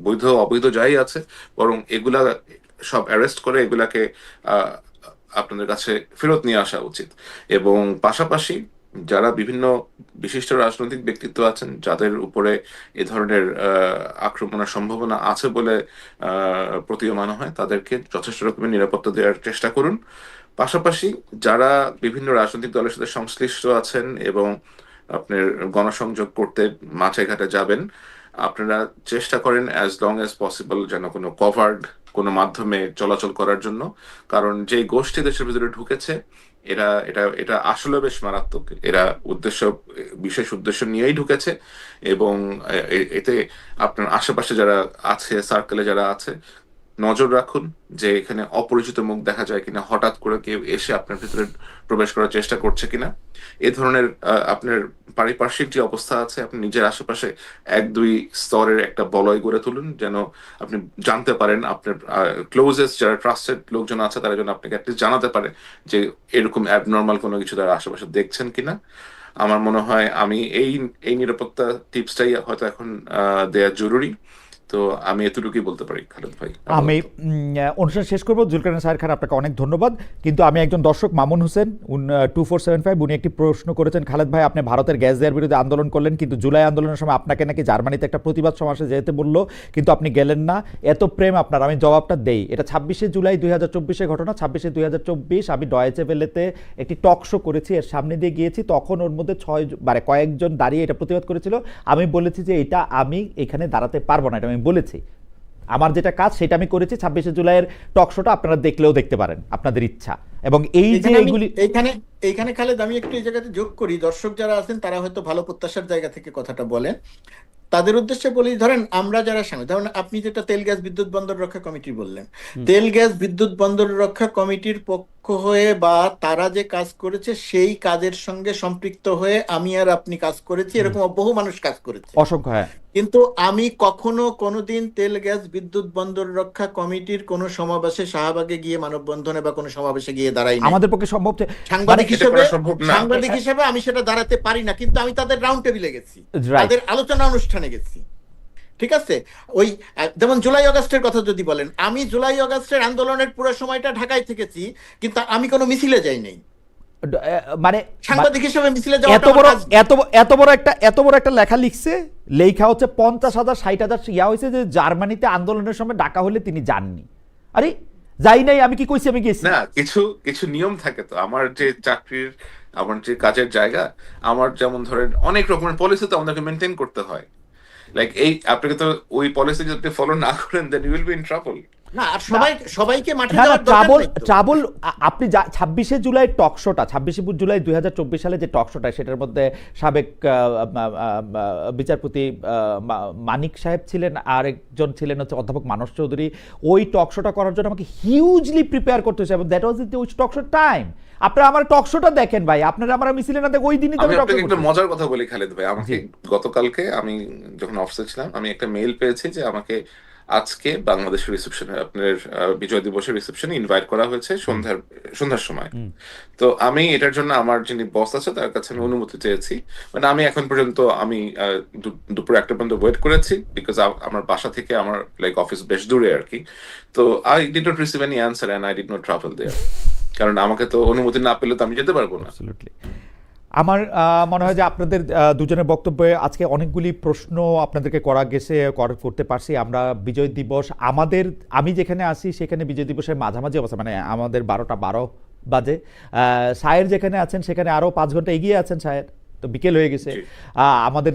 বৈধ অবৈধ যাই আছে, বরং এগুলা সব অ্যারেস্ট করে এগুলাকে আপনাদের কাছে ফেরত নিয়ে আসা উচিত। এবং পাশাপাশি যারা বিভিন্ন বিশিষ্ট রাজনৈতিক ব্যক্তিত্ব আছেন যাদের উপরে এ ধরনের আক্রমণের সম্ভাবনা আছে বলে প্রতীয়মান হয়, তাদেরকে যথেষ্ট রকমের নিরাপত্তা দেওয়ার চেষ্টা করুন। পাশাপাশি যারা বিভিন্ন রাজনৈতিক দলের সাথে সংশ্লিষ্ট আছেন এবং আপনার গণসংযোগ করতে মাঠে ঘাটে যাবেন, আপনারা চেষ্টা করেন অ্যাজ লং অ্যাজ পসিবল যেন কোনো কভার্ড কোনো মাধ্যমে চলাচল করার জন্য। কারণ যে গোষ্ঠী দেশের ভিতরে ঢুকেছে, এরা এটা এটা আসলে বেশ মারাত্মক। এরা বিশেষ উদ্দেশ্য নিয়েই ঢুকেছে। এবং এতে আপনার আশেপাশে যারা আছে, সার্কেলে যারা আছে, নজর রাখুন যে এখানে অপরিচিত মুখ দেখা যায় কিনা, হঠাৎ করে কেউ এসে আপনার ভিতরে প্রবেশ করার চেষ্টা করছে কিনা। এ ধরনের আপনার পারিপার্শ্বিক যে অবস্থা আছে, আপনি নিজের আশেপাশে 1-2 স্তরের একটা বলয় গড়ে তুলুন, যেন আপনি জানতে পারেন আপনার ক্লোজেস্ট যারা ট্রাস্টেড লোকজন আছে তারা যেন আপনাকে অ্যাটলিস্ট জানাতে পারে যে এরকম অ্যাবনর্মাল কোনো কিছু তারা আশেপাশে দেখছেন কিনা। আমার মনে হয় আমি এই নিরাপত্তা টিপসটাই হয়তো এখন দেয়া জরুরি। তো আমি এতটুকুই বলতে পারি খালেদ ভাই। আমি অনুষ্ঠান শেষ করবো। জুলকারনাইন সাহের খান, আপনাকে অনেক ধন্যবাদ। কিন্তু আমি একজন দর্শক, মামুন হোসেন 2475, উনি একটি প্রশ্ন করেছেন, খালেদ ভাই আপনি ভারতের গ্যাস দেওয়ার বিরুদ্ধে আন্দোলন করলেন, কিন্তু জুলাই আন্দোলনের সময় আপনাকে নাকি জার্মানিতে একটা প্রতিবাদ সমাবেশে যেতে বললো, কিন্তু আপনি গেলেন না, এত প্রেম আপনার। আমি জবাবটা দেই, এটা 26শে জুলাই 2024 ঘটনা। 26/2024 আমি ডয়েচে ভেলেতে একটি টক শো করেছি, এর সামনে দিয়ে গিয়েছি, তখন ওর মধ্যে কয়েকজন দাঁড়িয়ে এটা প্রতিবাদ করেছিল। আমি বলেছি যে এটা আমি এখানে দাঁড়াতে পারবো না, এটা আমি বলেছি। আমার যেটা কাজ সেটা আমি করেছি। 26শে জুলাইয়ের টক শোটা আপনারা দেখলেও দেখতে পারেন, আপনাদের ইচ্ছা। এবং এই যে এইগুলি এইখানে খালেদ আমি একটু এই জায়গাতে যোগ করি, দর্শক যারা আছেন তারা হয়তো ভালো প্রত্যাশার জায়গা থেকে কথাটা বলেন, তাদের উদ্দেশ্যে বলি, ধরেন আমরা যারা সামনে, ধরেন আপনি যেটা তেল গ্যাস বিদ্যুৎ বন্দর রক্ষা কমিটি বললেন, তেল গ্যাস বিদ্যুৎ বন্দর রক্ষা কমিটির পক্ষ হয়ে বা তারা যে কাজ করেছে সেই কাজের সঙ্গে সম্পৃক্ত হয়ে আমি আর আপনি কাজ করেছি, এরকম বহু মানুষ কাজ করেছে, অসংখ্য। হ্যাঁ, কিন্তু আমি কখনো কোনোদিন তেল গ্যাস বিদ্যুৎ বন্দর রক্ষা কমিটির কোনো সমাবেশে, শাহবাগে গিয়ে মানববন্ধনে বা কোনো সমাবেশে গিয়ে দাঁড়াই না। আমাদের পক্ষে সম্ভব, সাংবাদিক হিসেবে আমি সেটা দাঁড়াতে পারি না, কিন্তু আমি তাদের রাউন্ড টেবিলে গেছি, তাদের আলোচনা অনুষ্ঠানে গেছি। ঠিক আছে, ওই যেমন জুলাই আগস্টের কথা যদি বলেন, আমি জুলাই আগস্টের আন্দোলনের পুরো সময়টা ঢাকায় থেকেছি, কিন্তু আমি কোনো মিছিলে যাই নাই। মানে সাংবাদিক হিসেবে মিছিলে এত বড় একটা লেখা লিখছে, লেখা হচ্ছে 50,000 60,000 ইয়া হয়েছে যে জার্মানিতে আন্দোলনের সময় ডাকা হলে তিনি যাননি। আরে যাই নাই, আমি কি কইছি আমি গেছি না? কিছু নিয়ম থাকে তো। আমার যে চাকরির, আমার যে কাজের জায়গা, আমার যেমন ধরেন অনেক রকমের পলিসি তো আমাদেরকে মেনটেন করতে হয়। লাইক আপনাকে তো ওই পলিসি যদি ফলো না করেন then you will be in trouble. না, আর সবাইকে মাঠে না, যাওয়ার দরকার নেই তো। ট্রাবল আপনি 26শে জুলাই টক শোটা, 26শে জুলাই 2024 সালে যে টক শোটা, সেটার মধ্যে সাবেক বিচারপতি মানিক সাহেব ছিলেন, আর একজন ছিলেন হচ্ছে অধ্যাপক মানস চৌধুরী। ওই টক শোটা করার জন্য আমাকে হিউজলি প্রিপেয়ার করতে হয়েছে, এবং দ্যাট ওয়াজ ওই টক শো টাইম। আপনারা আমার টক শোটা দেখেন ভাই, আপনারা আমার মিছিলে না দেখে ওই দিনই তো আমি আপনাকে একটা মজার কথা বলি খালেদ ভাই। আমাকে গতকালকে আমি যখন অফিসে ছিলাম, আমি একটা মেইল পেয়েছি যে আমাকে আজকে বাংলাদেশের রিসেপশনে, আপনার বিজয় দিবসের রিসেপশনে ইনভাইট করা হয়েছে সন্ধ্যার সময়। তো আমি এটার জন্য আমার যিনি বস আছে তার কাছে আমি অনুমতি চেয়েছি। মানে আমি এখন পর্যন্ত আমি দুপুর 1টা পর্যন্ত ওয়েট করেছি, বিকজ আমার বাসা থেকে আমার লাইক অফিস বেশ দূরে আর কি। তো I did not receive any answer and I did not travel there. কারণ আমাকে তো অনুমতি না পেলে তো আমি যেতে পারবো না। আমার মনে হয় যে আপনাদের দুজনের বক্তব্যে আজকে অনেকগুলি প্রশ্ন আপনাদেরকে করা গেছে, করতে পারছি। আমরা বিজয় দিবস আমি যেখানে আছি সেখানে বিজয় দিবসের মাঝামাঝি অবস্থা, মানে আমাদের 12টা 12 বাজে। সায়ের যেখানে আছেন সেখানে আরও 5 ঘন্টা এগিয়ে আছেন সায়ের, তো বিকেল হয়ে গেছে। জি। আমাদের